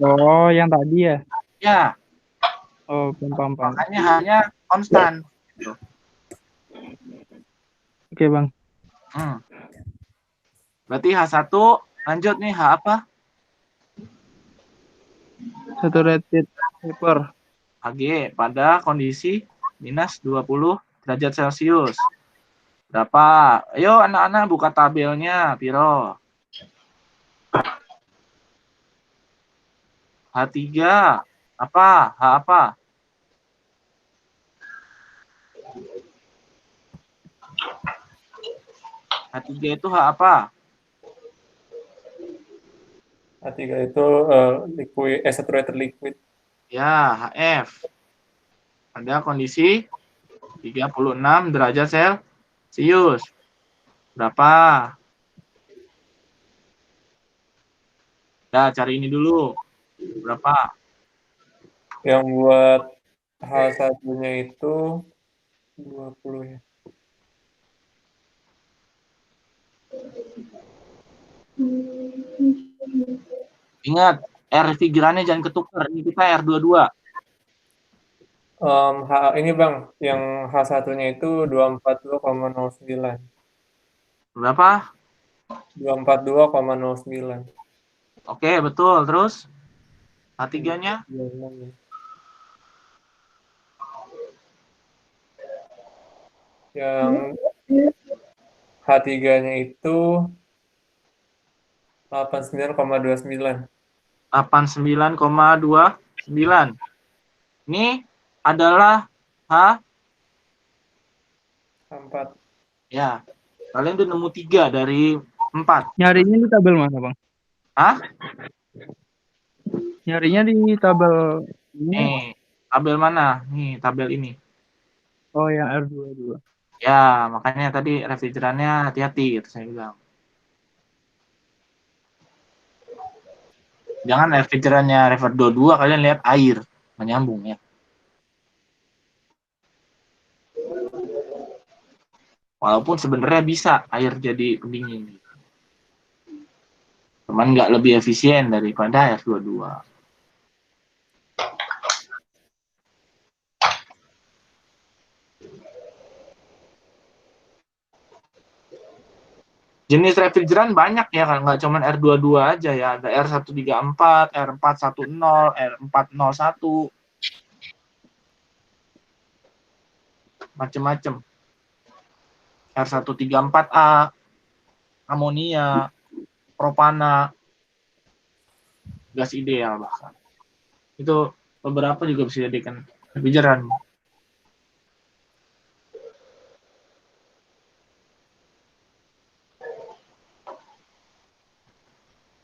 Oh, yang tadi ya? Ya, Oh, paham. makanya hanya konstan. Gitu. Oke bang. Berarti H1 lanjut nih, H apa? Saturated vapor. Hg pada kondisi minus 20 derajat Celcius. Berapa? Ayo anak-anak buka tabelnya, Piro. H3 apa? H apa? H3 itu H apa? H3 itu liquid, saturated liquid. Ya, HF. Pada kondisi 36 derajat Celcius. Berapa? Nah, cari ini dulu. Berapa? Yang buat H1-nya itu 20 ya. Ingat, R figurannya jangan ketukar. Ini kita R22. Ini bang, yang H1-nya itu 242,09. Berapa? 242,09. Oke, betul. Terus H3-nya? Yang H3-nya itu 89,29. 89,29. Ini adalah H4. Ya, kalian udah nemu 3 dari 4. Nyarinya di tabel mana bang? Hah? Nyarinya di tabel ini. Nih, tabel mana? Nih, tabel ini. Oh, yang R22. Ya, makanya tadi refrigerannya hati-hati, gitu saya bilang. Jangan refrigerannya refer 22, kalian lihat air. Menyambung ya. Walaupun sebenarnya bisa air jadi pendingin. Cuman nggak lebih efisien daripada air 22. Jenis refrigeran banyak ya kan, nggak cuma R22 aja ya, ada R134, R410, R401. macem-macem. R134A, amonia, propana, gas ideal bahkan. Itu beberapa juga bisa dijadikan refrigeran.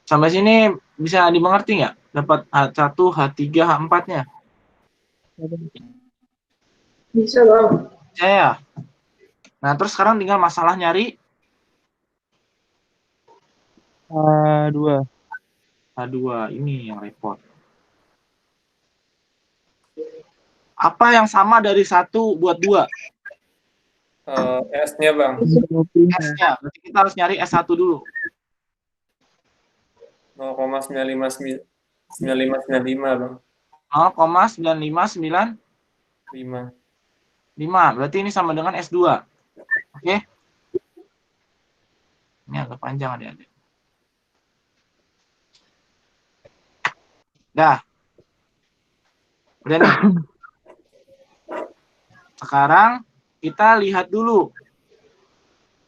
Sampai sini bisa dimengerti nggak? Dapat H1, H3, H4-nya? Bisa, Bang. Ya. Nah, terus sekarang tinggal masalah nyari H2. H2. Ini yang repot. Apa yang sama dari 1 buat 2? S-nya, Bang. S-nya. Berarti kita harus nyari S1 dulu. 0,9595, Bang. 0,9595. 5. Berarti ini sama dengan S2. Oke? Ini agak panjang adik-adik. Dah. Udah nih. Sekarang kita lihat dulu.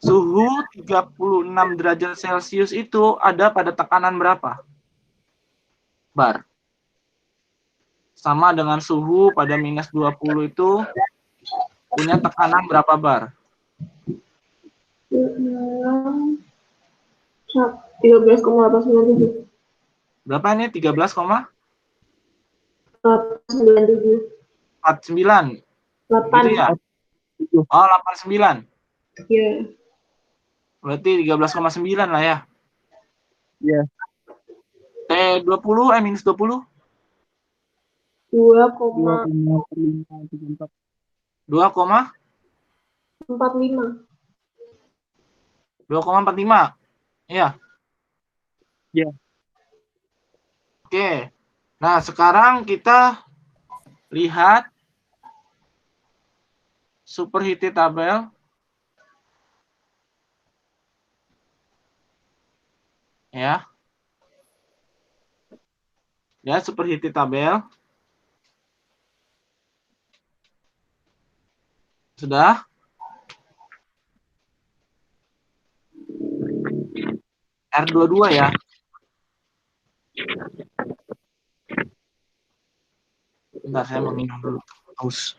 Suhu 36 derajat Celcius itu ada pada tekanan berapa? Bar. Sama dengan suhu pada minus 20 itu punya tekanan berapa bar? 13,897. Berapa ini? 13,49. 8. Gitu ya? Oh, 89. Iya. Berarti 13,9 lah ya. Iya. T20, minus 20? 2,45. 2,45. Iya. Iya. Oke. Nah, sekarang kita lihat superheated tabel. Ya. Ya, superheated tabel. Sudah? R22 ya. Bentar, saya mau minum dulu. Haus.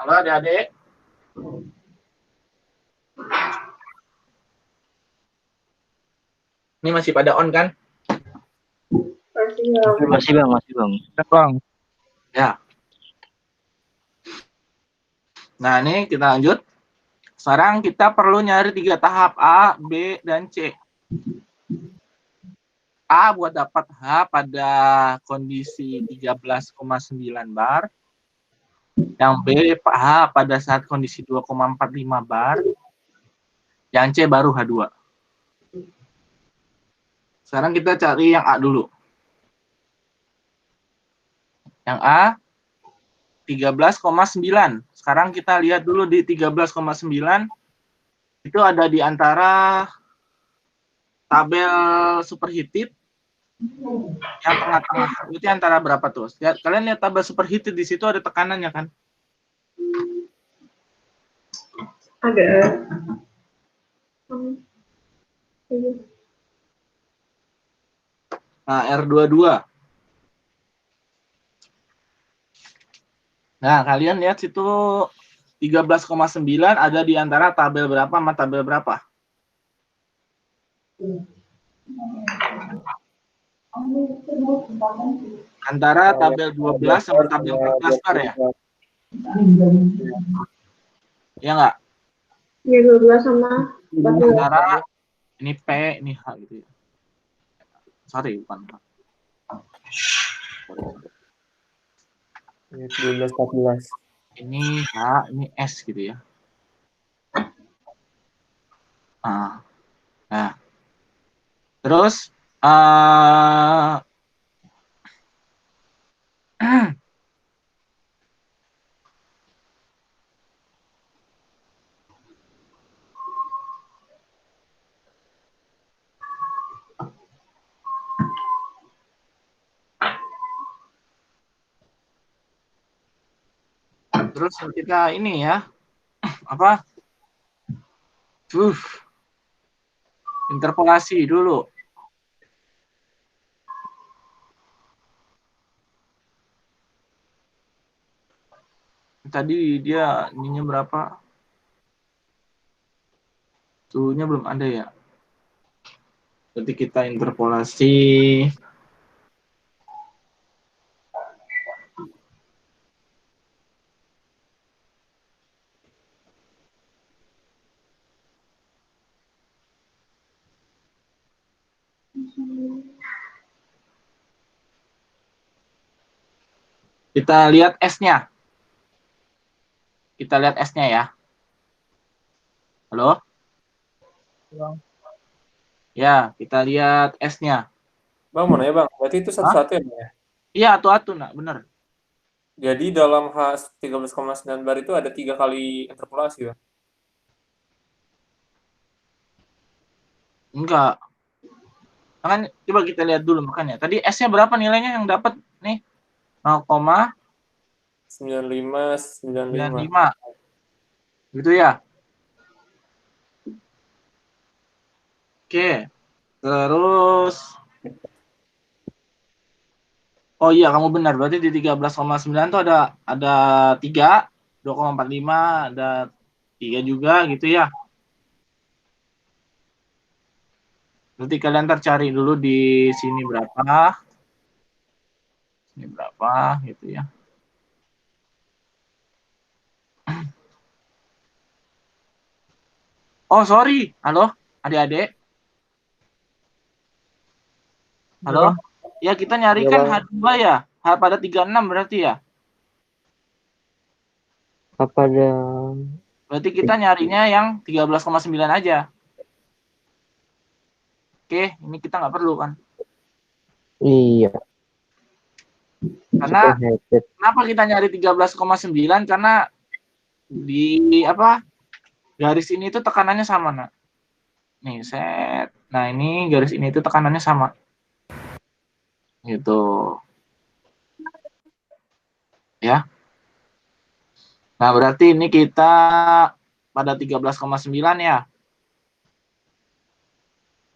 Halo adik-adik. Ini masih pada on kan? Masih bang. Bang. Ya. Nah, ini kita lanjut. Sekarang kita perlu nyari 3 tahap A, B, dan C. A buat dapat H pada kondisi 13,9 bar. Yang B H pada saat kondisi 2,45 bar. Yang C baru H2. Sekarang kita cari yang A dulu. Yang A 13,9. Sekarang kita lihat dulu di 13,9 itu ada di antara tabel superheated yang tengah-tengah. Itu antara berapa tuh? Kalian lihat tabel superheated di situ ada tekanannya kan? Ada. Nah, R22. Nah, kalian lihat situ 13,9 ada di antara tabel berapa sama tabel berapa? Antara tabel 12 sama tabel 14 bar ya? Iya nggak? Ya 12 sama 14. Antara ini P, ini H gitu ya. Sorry, bukan H. 12, 14. Ini H, ini S gitu ya. Nah. Terus terus kita ini ya, apa? Interpolasi dulu. Tadi dia ininya berapa? Suhunya belum ada ya. Berarti kita interpolasi. Kita lihat S-nya. Kita lihat S-nya ya. Halo? Ya, kita lihat S-nya. Bang, mau nanya Bang, berarti itu satu-satu ya Bang ya? Iya, atu-atu nak, bener. Jadi dalam H 13,9 bar itu ada 3 kali interpolasi Bang? Enggak. Makanya, coba kita lihat dulu makanya. Tadi S-nya berapa nilainya yang dapat nih? 0,95. Gitu ya. Oke. Terus oh iya, kamu benar. Berarti di 13,9 itu ada 3, 2,45, ada 3 juga gitu ya. Berarti kalian cari dulu di sini berapa. Ini berapa gitu ya. Oh, sorry. Halo, adik-adik. Halo? Ya, kita nyarikan H2 ya. H pada 36 berarti ya. Pada Berarti kita nyarinya yang 13,9 aja. Oke, ini kita nggak perlu kan. iya. Karena Superheated. kenapa kita nyari 13,9? Karena di apa? Garis ini itu tekanannya sama, nak. Nih, set. Nah, ini garis ini itu tekanannya sama. Gitu. Ya. Nah, berarti ini kita pada 13,9 ya.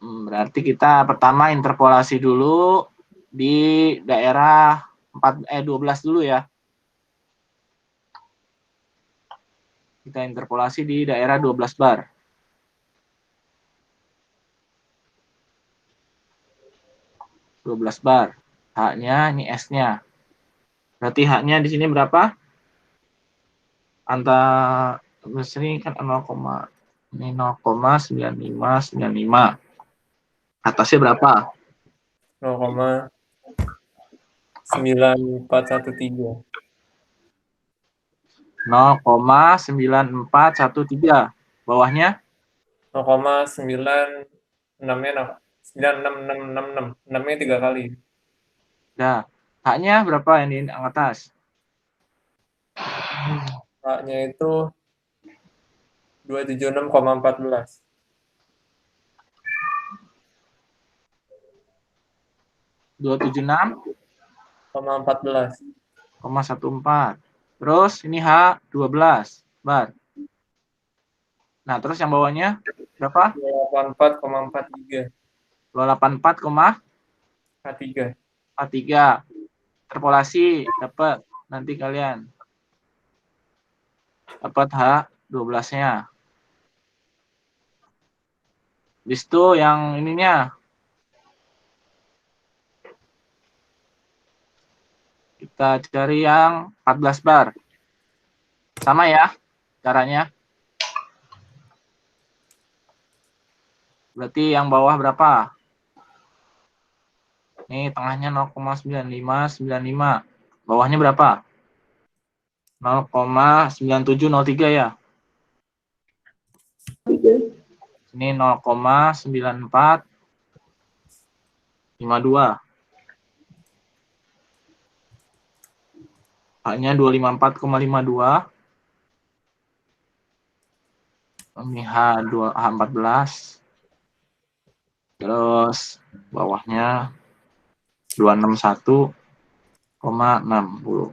Berarti kita pertama interpolasi dulu di daerah 12 dulu ya. Kita interpolasi di daerah 12 bar. H-nya, ini S-nya. Berarti H-nya di sini berapa? Antara ini kan 0,9595. Atasnya berapa? 0,9413. 0,9413. Bawahnya 0,96-nya 96666. 6-nya 3 kali. Nah, haknya berapa ini yang atas? Haknya itu 276,14. 276,14. 14. Terus ini H12 bar. Nah, terus yang bawahnya berapa? 284,43. 284,43. H3. Interpolasi dapat nanti kalian dapat H12-nya. Habis itu yang ininya kita cari yang 14 bar. Sama ya caranya. Berarti yang bawah berapa? Nih tengahnya 0,9595. Bawahnya berapa? 0,9703 ya. Ini 0,9452. Hanya 254,52. Ini H14. Terus bawahnya 261,60.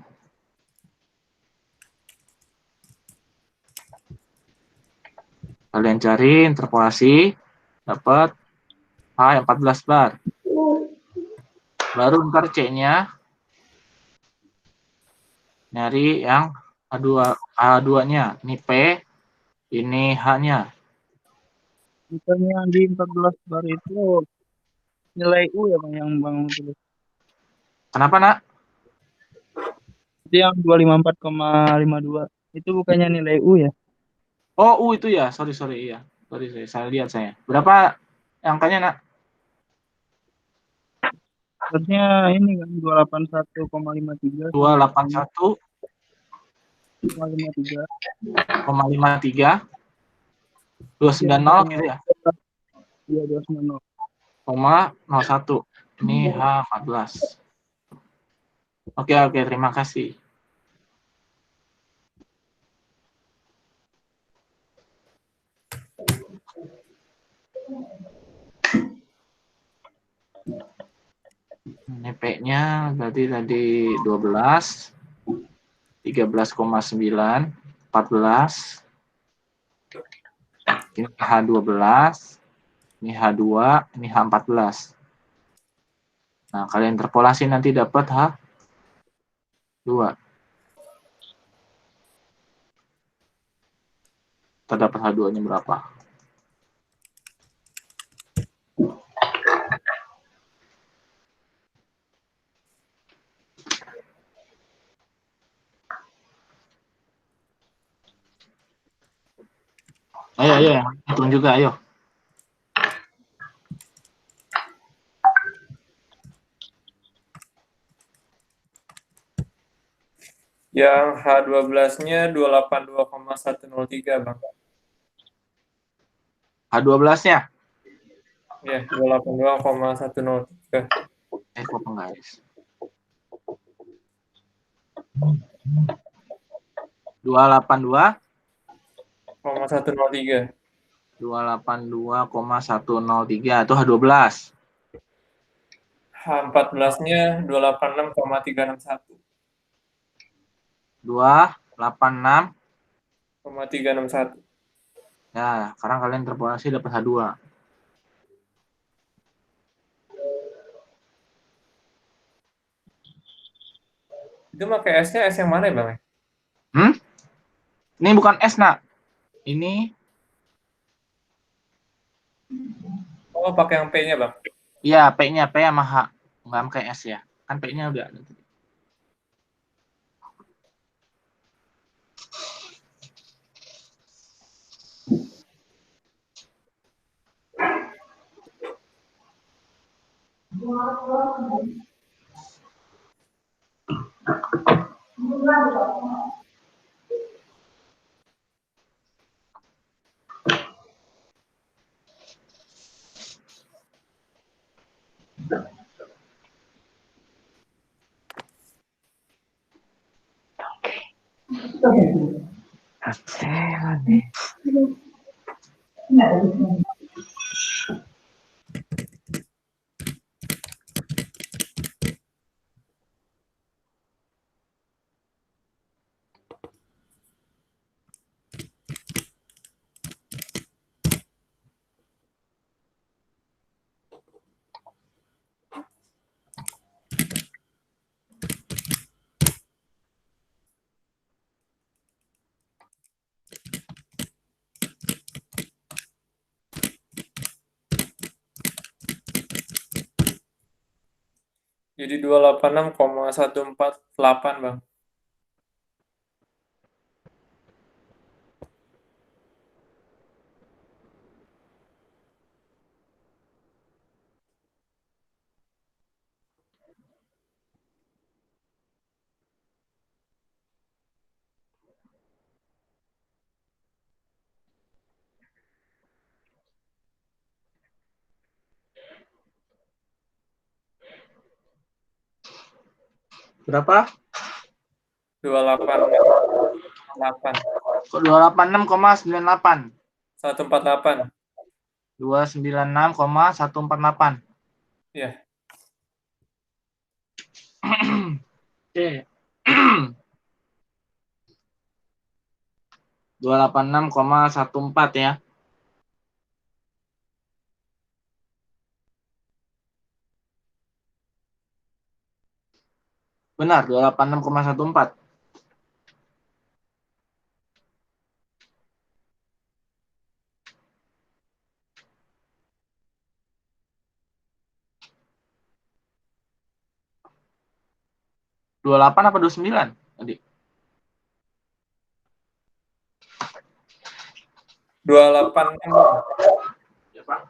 Kalian cari interpolasi dapat H14 bar. Baru ntar C-nya nyari yang H2-nya. Ini P, ini H-nya. Misalnya yang di 14 bar itu nilai U ya Bang yang Bang tulis. Kenapa, Nak? Itu yang 254,52. Itu bukannya nilai U ya? Oh, U itu ya. Sorry, iya. Sorry, saya lihat saya. Berapa angkanya, Nak? Harusnya ini kan 281,53 281,53. 290 gitu ya. Iya 290. 0,01. Ini H14. Oke, terima kasih. Ini P-nya berarti tadi 12, 13,9, 14. Ini H12, ini H2, ini H14. Nah, kalian interpolasi nanti dapat H2. Terdapat H2-nya berapa? Ayo, hitung juga, ayo. Yang H12-nya 282,103, Bang. H12-nya? Ya, 282,103. Potong guys. 282,103. 282,103 itu H12. H14-nya 286,361. 286,361. Ya, sekarang kalian interpolasi dapat H2. Itu pakai S-nya S yang mana ya, Bang? Ini bukan S, Nak. Ini. Oh, pakai yang P-nya, Bang? Iya, P-nya. P sama H. Nggak pakai S ya. Kan P-nya udah ada. Jadi 286,148, Bang. Berapa? 288. Kok 286,98? 148. 296,148. Iya. Oke. 286,14 ya. Benar, 286,14. Dua 28 apa 29 tadi? 286. Ya, Pak.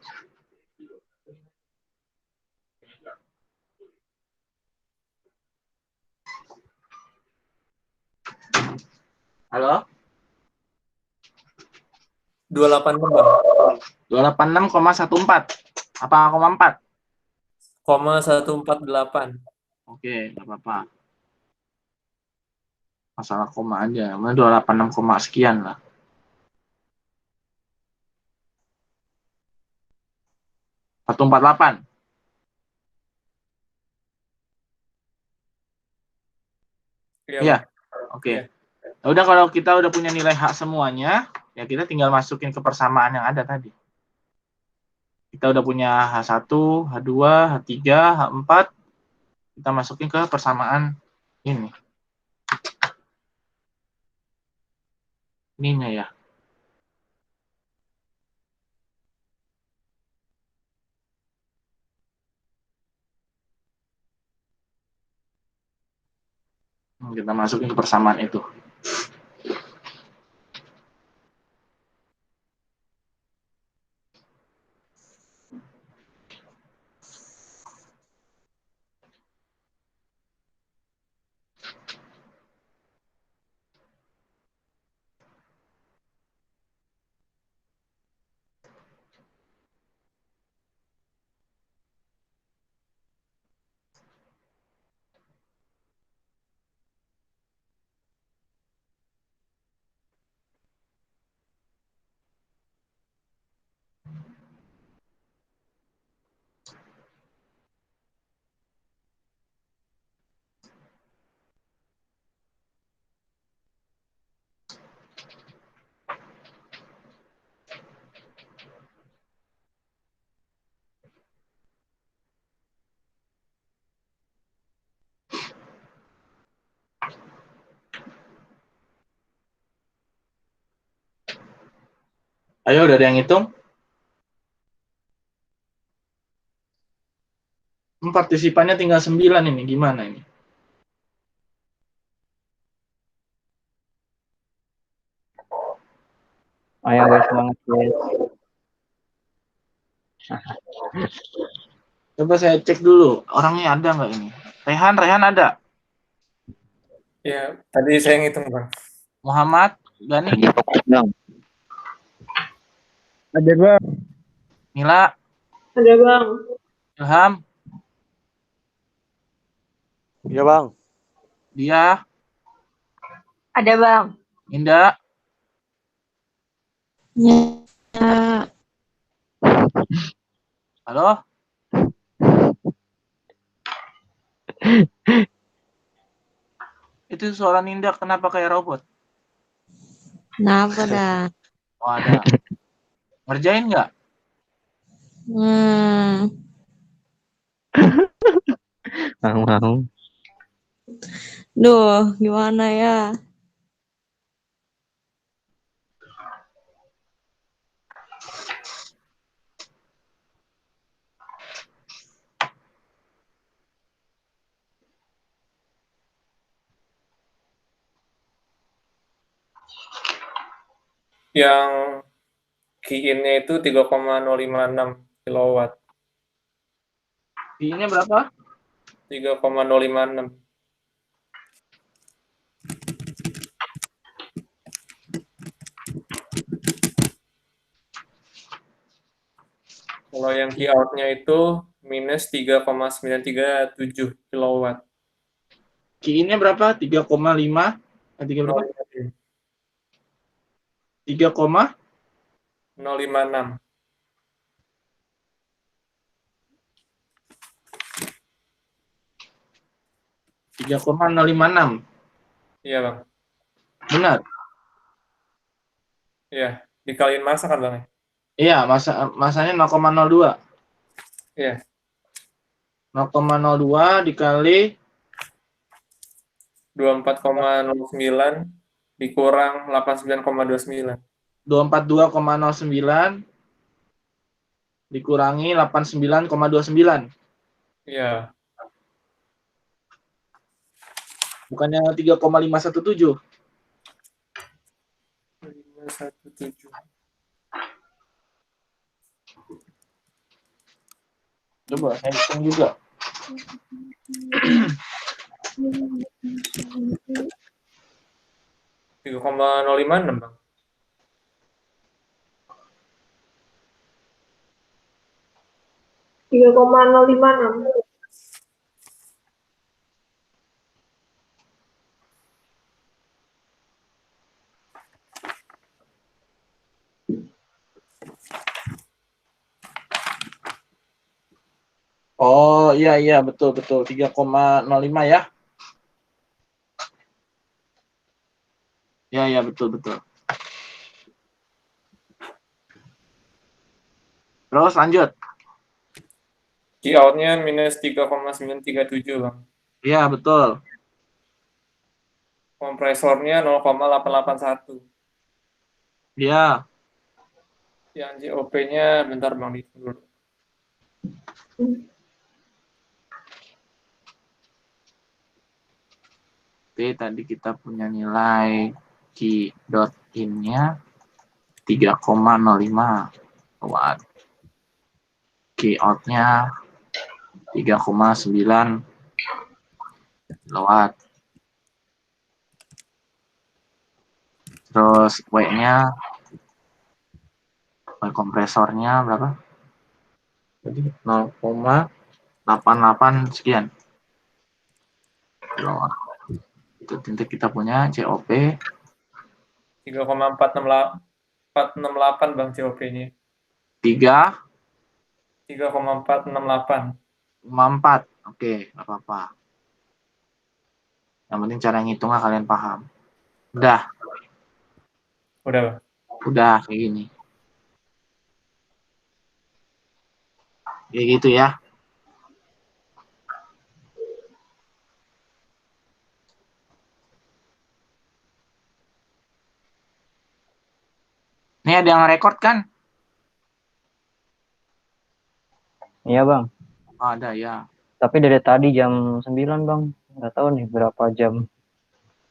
Halo? 286, Bang. 286,14. Apa 4? 148. Oke, nggak apa-apa. Masalah koma aja. Mana 286, sekian lah. Satu 48. Iya. Oke. Iya. Ya udah, kalau kita udah punya nilai H semuanya, ya kita tinggal masukin ke persamaan yang ada tadi. Kita udah punya H1, H2, H3, H4. Kita masukin ke persamaan ini. Ininya ya. Kita masukin ke persamaan itu. Ayo, udah ada yang hitung? Partisipannya tinggal 9 ini. Gimana ini? Ayo guys, semangat guys. Coba saya cek dulu, orangnya ada nggak ini? Rehan ada? Ya, tadi saya ngitung, Bang. Muhammad, Gani, Ada Bang. Mila, Ada Bang. Ilham, Ya bang. Dia, Ada Bang. Indah, Ya, halo? Itu suara Ninda kenapa kayak robot? kenapa dah? Oh ada. Ngerjain nggak? Mau. Duh, gimana ya? Yang key-in-nya itu 3,056 kilowatt. Key-nya berapa? 3,056. Kalau yang key out-nya itu minus 3,937 kilowatt. Key-nya berapa? 3,5? 3 berapa? 3, 056. Tiga koma 056. Iya, Bang. Benar. Iya, dikaliin masa kan, Bang? Iya, masanya 0,02. Iya. 0,02 dikali 24,09 dikurang 89,29. 242,09 dikurangi 89,29. Iya. Bukannya 3,517. 517. Coba saya hitung juga. Tiga 3,056, Bang. Tiga 3,056. Oh iya betul 3,05 ya. Ya betul. Terus lanjut. Key out-nya minus 3,937, Bang. Iya betul. Kompresornya 0,881. Iya. Yang JOP-nya bentar, Bang, dihitung dulu. Oke, tadi kita punya nilai key.in-nya 3,05 watt. Key out-nya 3,9 watt. Terus W-nya, kompresornya berapa? Jadi 0,88 sekian. Itu nanti kita punya COP 3,468, Bang, COP-nya. 3,468. 54. Oke, nggak apa-apa. Yang penting cara ngitungnya kalian paham. Udah, Udah, Bang. udah kayak gini. Kayak gitu ya. Ini ada yang rekord kan? Iya bang. Oh, ada ya. Tapi dari tadi jam 9 bang. Nggak tahu nih berapa jam.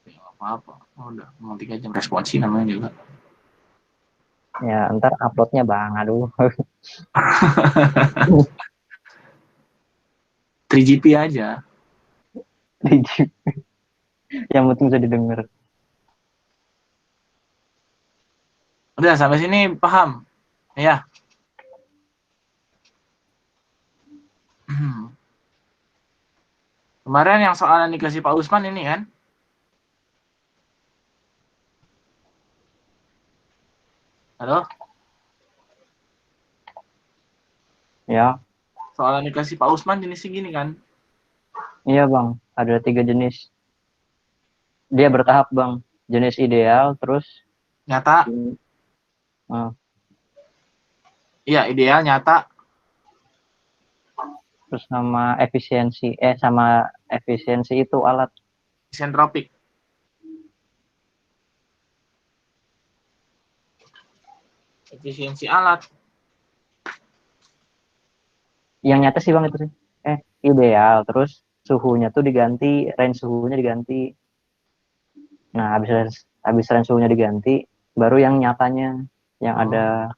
Ya, apa-apa. Oh, udah mau 3 jam responsi namanya juga. Ya ntar uploadnya bang. Aduh. 3GP aja. Yang penting bisa didengar. Udah sampai sini paham? Ya. Kemarin yang soalan dikasih Pak Usman ini kan? Halo? Ya, Soalan dikasih Pak Usman jenisnya gini kan? iya Bang. Ada 3 jenis. Dia bertahap Bang. Jenis ideal, terus Nyata? Iya, ideal, nyata. terus sama efisiensi. Sama efisiensi itu alat. Isentropik. Efisiensi alat. Yang nyata sih Bang itu sih. Ideal, terus suhunya tuh diganti, range suhunya diganti. Nah, habis range suhunya diganti, baru yang nyatanya yang ada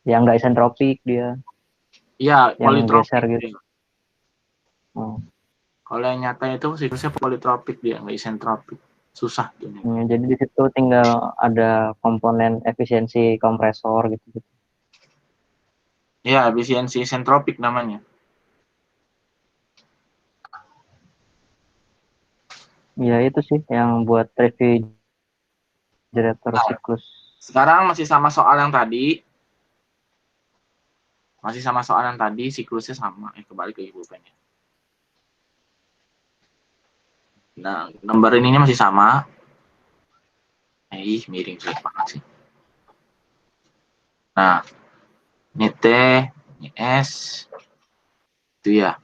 yang nggak isentropik dia, Iya, yang politropik. geser gitu. Kalau yang nyata itu siklusnya politropik, dia nggak isentropik. Susah tuh. Jadi di situ tinggal ada komponen efisiensi kompresor gitu. Iya, efisiensi isentropik namanya. Ya itu sih yang buat refrigerator siklus. Sekarang masih sama soal yang tadi. Siklusnya sama. Kembali ke pulpennya. Nah, gambar ini masih sama. Miring banget sih. Nah, ini T, ini S. Itu ya.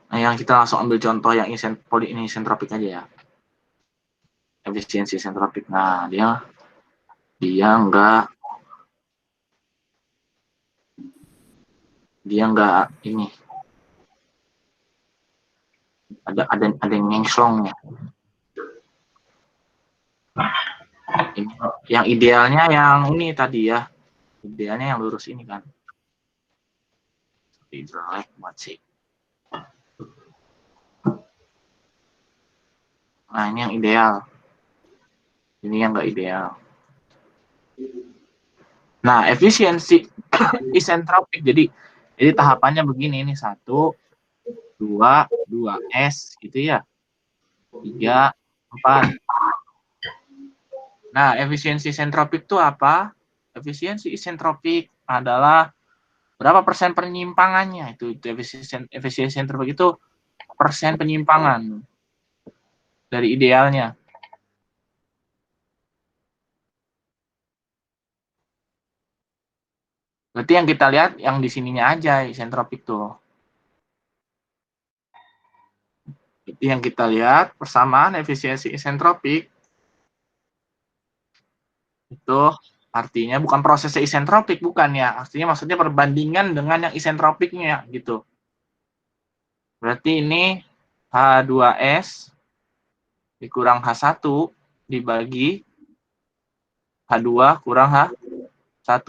Nah, yang kita langsung ambil contoh yang isentropik aja ya. Efisiensi isentropik. Nah, dia enggak ini. Ada yang nyengslong ya. Ini, yang idealnya yang ini tadi ya. Idealnya yang lurus ini kan. Jelek banget sih. Nah, ini yang ideal. Ini yang enggak ideal. Nah, efisiensi isentropik. Jadi tahapannya begini, ini 1, 2, 2S gitu ya. 3, 4. Nah, efisiensi isentropik itu apa? Efisiensi isentropik adalah berapa persen penyimpangannya. Itu efisiensi isentropik itu persen penyimpangan dari idealnya. Berarti yang kita lihat yang di sininya aja isentropik tuh. Jadi yang kita lihat persamaan efisiensi isentropik itu artinya bukan prosesnya isentropik, bukan ya. Artinya maksudnya perbandingan dengan yang isentropiknya gitu. Berarti ini H2S dikurang H1 dibagi H2 kurang H1.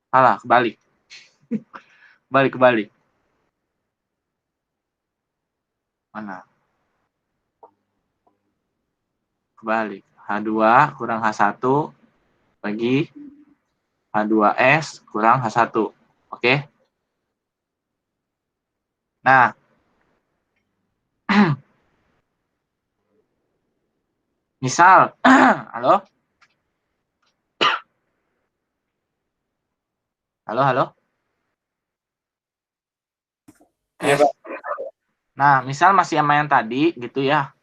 Alah, kebalik. Kebalik. Mana? Kebalik. H2 kurang H1 bagi H2S kurang H1. Oke? Nah, misal, halo? Halo? Iya, Pak. Nah, misal masih sama yang tadi gitu ya.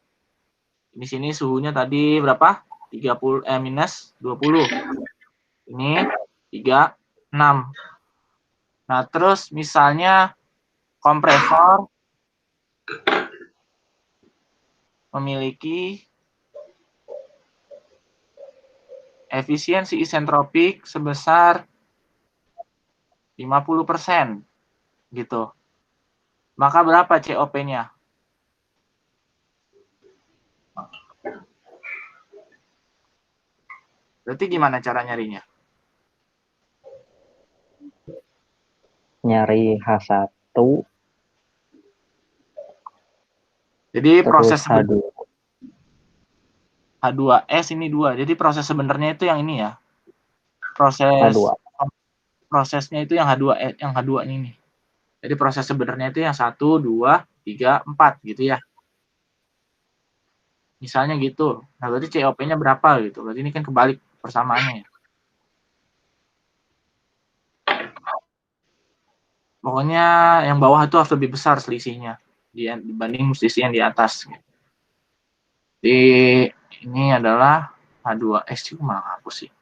Di sini suhunya tadi berapa? 30 minus 20. Ini 36. Nah, terus misalnya kompresor memiliki efisiensi isentropik sebesar 50% gitu. Maka berapa COP-nya? Berarti gimana cara nyarinya? Nyari H1 Jadi terus proses H2. H2S ini 2. Jadi proses sebenarnya itu yang ini ya. Prosesnya itu yang H2 ini. Jadi proses sebenarnya itu yang 1, 2, 3, 4 gitu ya. Misalnya gitu. Nah, berarti COP-nya berapa gitu. Berarti ini kan kebalik persamaannya ya. Pokoknya yang bawah itu harus lebih besar selisihnya dibanding selisih yang di atas. Jadi ini adalah H2S itu malah hapus sih.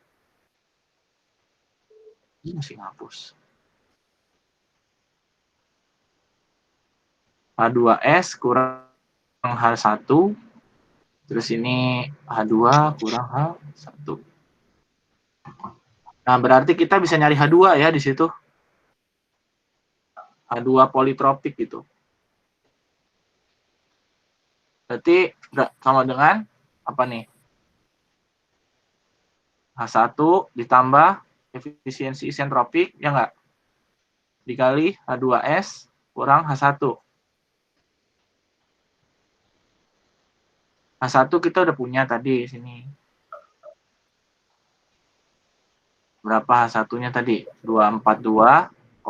Ini masih hapus. H2S kurang H1. Terus ini H2 kurang H1. Nah, berarti kita bisa nyari H2 ya di situ. H2 politropik gitu. Berarti sama dengan apa nih? H1 ditambah efisiensi isentropik, ya enggak? Dikali H2S kurang H1. H1 kita udah punya tadi di sini. Berapa H1-nya tadi? 242,09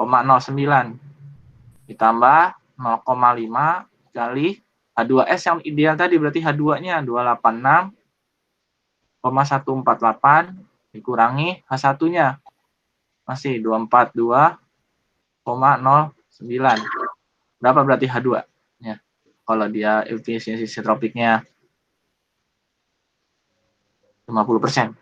ditambah 0,5 kali H2S yang ideal tadi, berarti H2-nya 286,148 dikurangi H1-nya masih 242,09. Berapa berarti H2-nya? Kalau dia efisiensi isentropiknya 50%.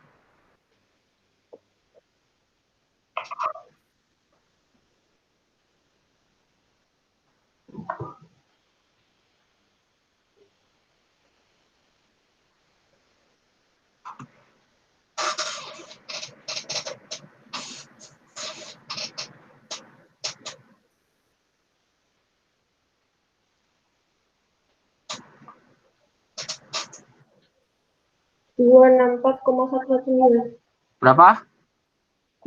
Dua enam empat koma 119. Berapa?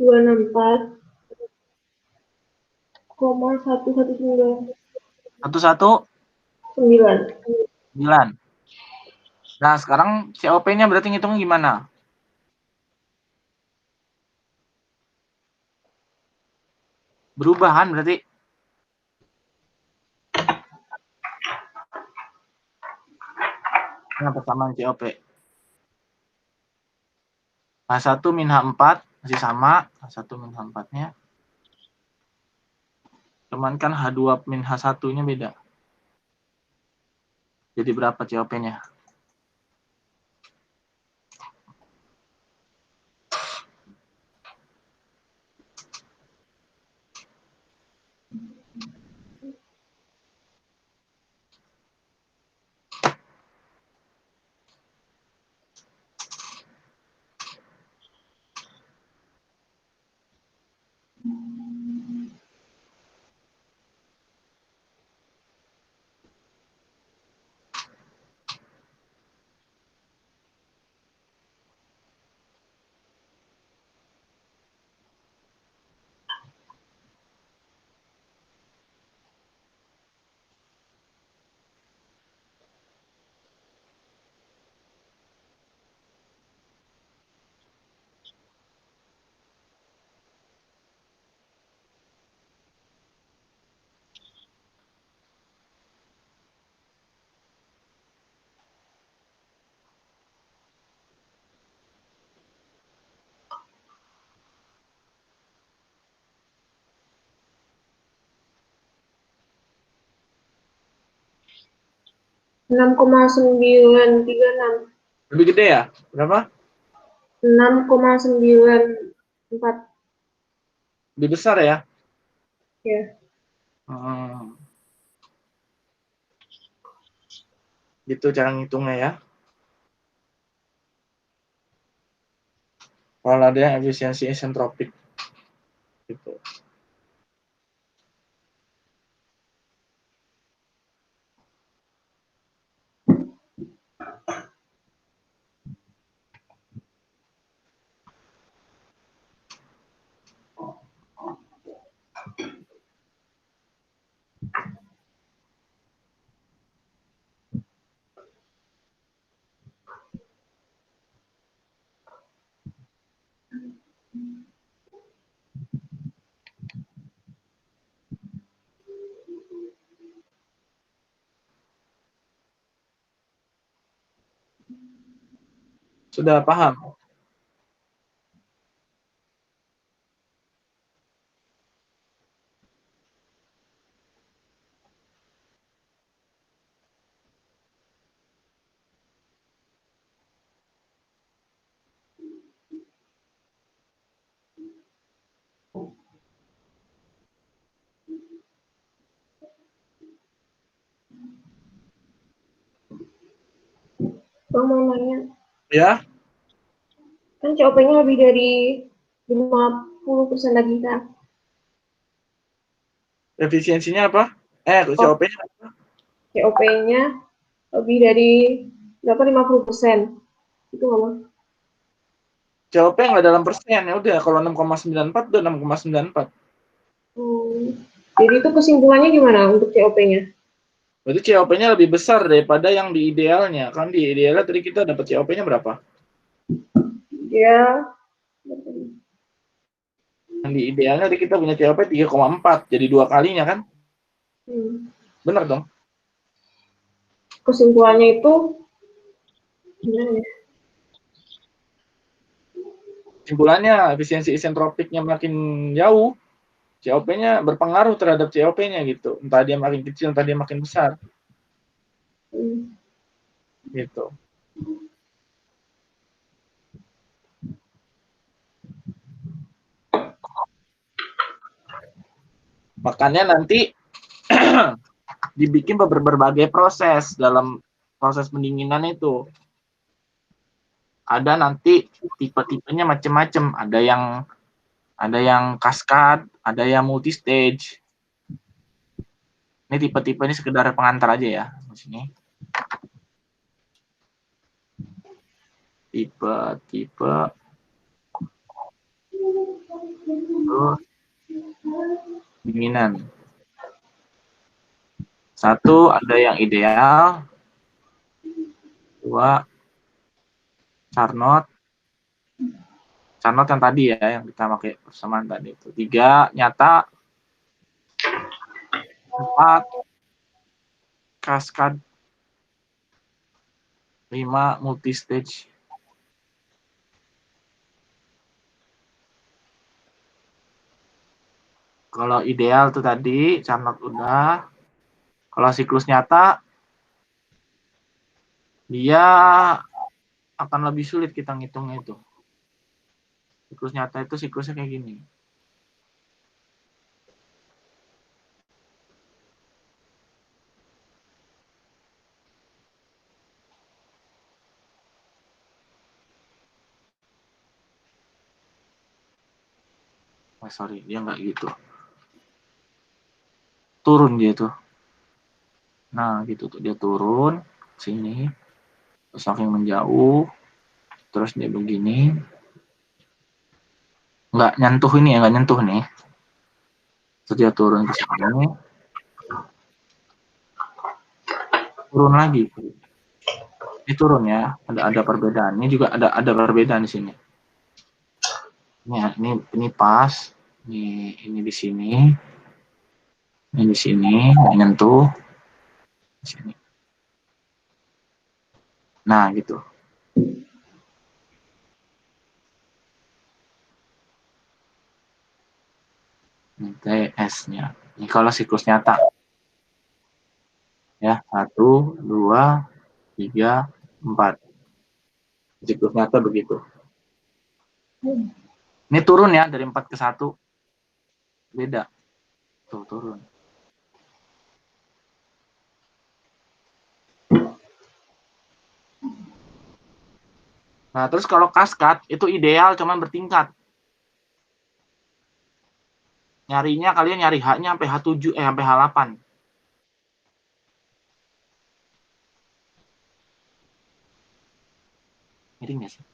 264,119. 9. Nah, sekarang COP-nya berarti ngitungnya gimana? Berubahan berarti. Nah, persamaan COP. H1 min H4 masih sama. H1 min H4-nya. Cuman kan H2 min H1-nya beda. Jadi berapa COP-nya? Enam 6,936. Lebih gede ya? Berapa? 6,94. Lebih besar ya? Ya. Gitu cara ngitungnya ya. Kalau ada yang efisiensi isentropik. Gitu. Sudah paham? Bang mau nanya, Ya, kan COP-nya lebih dari 50% lagi kan? efisiensinya apa? COP-nya COP-nya lebih dari berapa 50%. Itu ngomong. COP nggak dalam persen, ya udah kalau 6,94 udah 6,94. Jadi itu kesimpulannya gimana untuk COP-nya? Berarti COP-nya lebih besar daripada yang di idealnya. Kan di idealnya tadi kita dapat COP-nya berapa? Ya, Yang di idealnya tadi kita punya COP 3,4, jadi 2 kalinya kan? Benar dong? kesimpulannya itu gimana ya? Kesimpulannya efisiensi isentropiknya makin jauh, COP-nya berpengaruh terhadap COP-nya gitu. Entah dia makin kecil, entah dia makin besar. Gitu. Makanya nanti dibikin berbagai proses dalam proses pendinginan itu. Ada nanti tipe-tipenya macam-macam. Ada yang kaskad, ada yang multi stage. Ini tipe-tipe ini sekedar pengantar aja ya di sini. Tipe pendinginan. Satu, ada yang ideal. Dua, Carnot. Carnot yang tadi ya, yang kita pakai persamaan tadi itu. 3, nyata. 4, kaskad. 5, multi-stage. Kalau ideal tuh tadi, Carnot udah. Kalau siklus nyata, dia akan lebih sulit kita ngitungnya itu. Siklus nyata itu siklusnya kayak gini. Sorry, dia nggak gitu. Turun dia tuh. Nah, gitu tuh. Dia turun sini. Terus saking menjauh. Terus dia begini. Nggak nyentuh ini ya, nggak nyentuh nih. Terus dia turun ke sini. Turun lagi. Ini turun ya. Ada perbedaan. Ini juga ada perbedaan di sini. Ini pas. Ini di sini. Ini di sini, nggak nyentuh. Di sini. Nah, gitu. Ini TS-nya. Ini kalau siklus nyata. Ya, 1, 2, 3, 4. Siklus nyata begitu. Ini turun ya, dari 4 ke 1. Beda. Tuh, turun. Nah, terus kalau kaskad itu ideal cuman bertingkat. Nyarinya kalian nyari H-nya sampai H7 sampai H8. Miring nggak sih?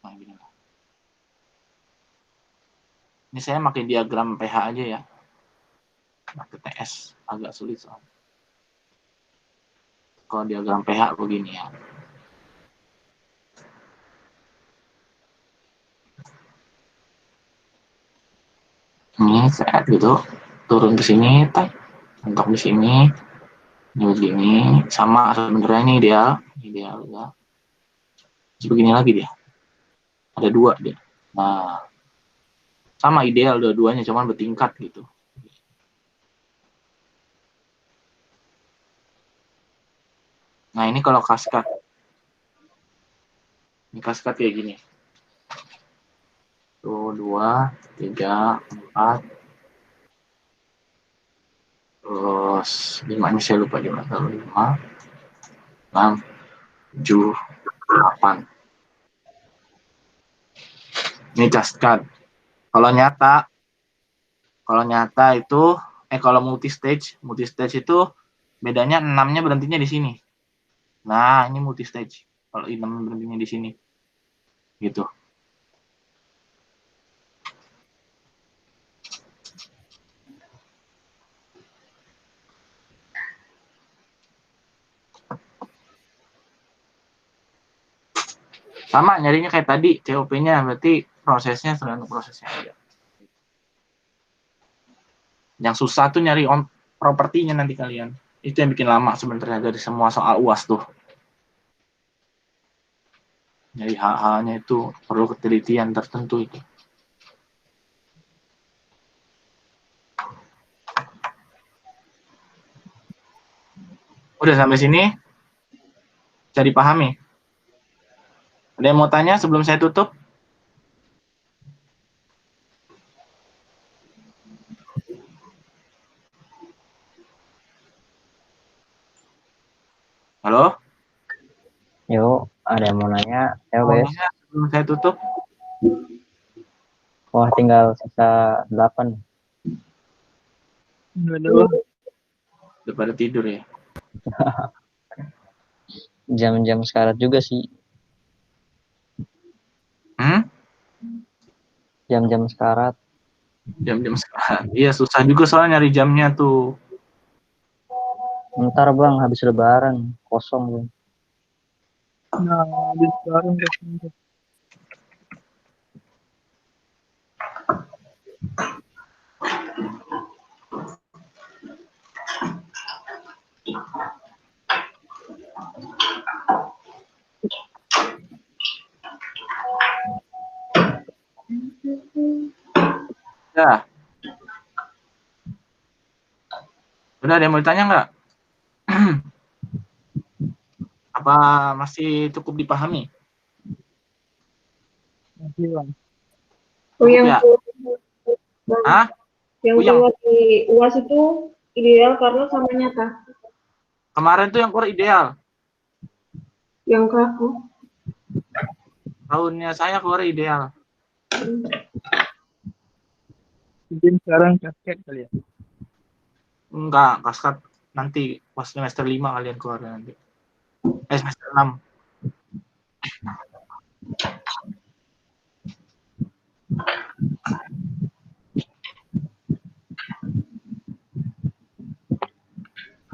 Nah, gini lah. Ini saya pakai diagram pH aja ya. Pakai TS agak sulit soalnya. Kalau diagram pH begini ya. Ini set gitu, turun ke sini, mentok di sini, Ini begini, sama sebenarnya ini ideal ya. Begini lagi dia. Ada 2 dia. Nah, sama ideal dua-duanya, cuman bertingkat gitu. Nah, ini kalau kaskad. Ini kaskad kayak gini. Tuh, 2, 3, 4. Terus 5 ini saya lupa gimana. 5, 6, 7, 8. Ini kaskad. Kalau nyata itu kalau multi stage itu bedanya 6-nya berhentinya di sini. Nah, ini multi stage. Kalau 6 berhentinya di sini. Gitu. Sama nyarinya kayak tadi, COP-nya berarti prosesnya tergantung prosesnya aja. Yang susah tuh nyari propertinya nanti kalian. Itu yang bikin lama sebenarnya dari semua soal UAS tuh. Nyari hal-halnya itu perlu ketelitian tertentu itu. Udah sampai sini? Bisa dipahami? Ada yang mau tanya sebelum saya tutup? Halo? Yuk, ada yang mau nanya? Ayo, Mau guys. nanya sebelum saya tutup? Wah, tinggal sisa 8. Enggak ada, Bang. Udah pada tidur ya? Jam-jam sekarat juga sih. Jam-jam sekarat. Jam-jam sekarat. Iya, susah juga soalnya nyari jamnya tuh. Ntar Bang, habis lebaran. Kosong, Bang. Nah, habis bareng kosong. Ya. Udah ada yang mau ditanya nggak? Apa masih cukup dipahami? Masih, Bang. Oh, yang ya? Hah? Yang keluar di UAS itu ideal karena sama nyata. Kemarin tuh yang keluar ideal. Yang ke aku. Tahunnya saya keluar ideal. Mungkin sekarang kaskad kali ya? Enggak, kaskad nanti pas semester 5 kalian keluar nanti. Semester 6.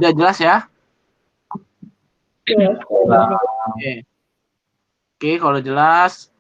Udah jelas ya? Jelas. Oke, kalau jelas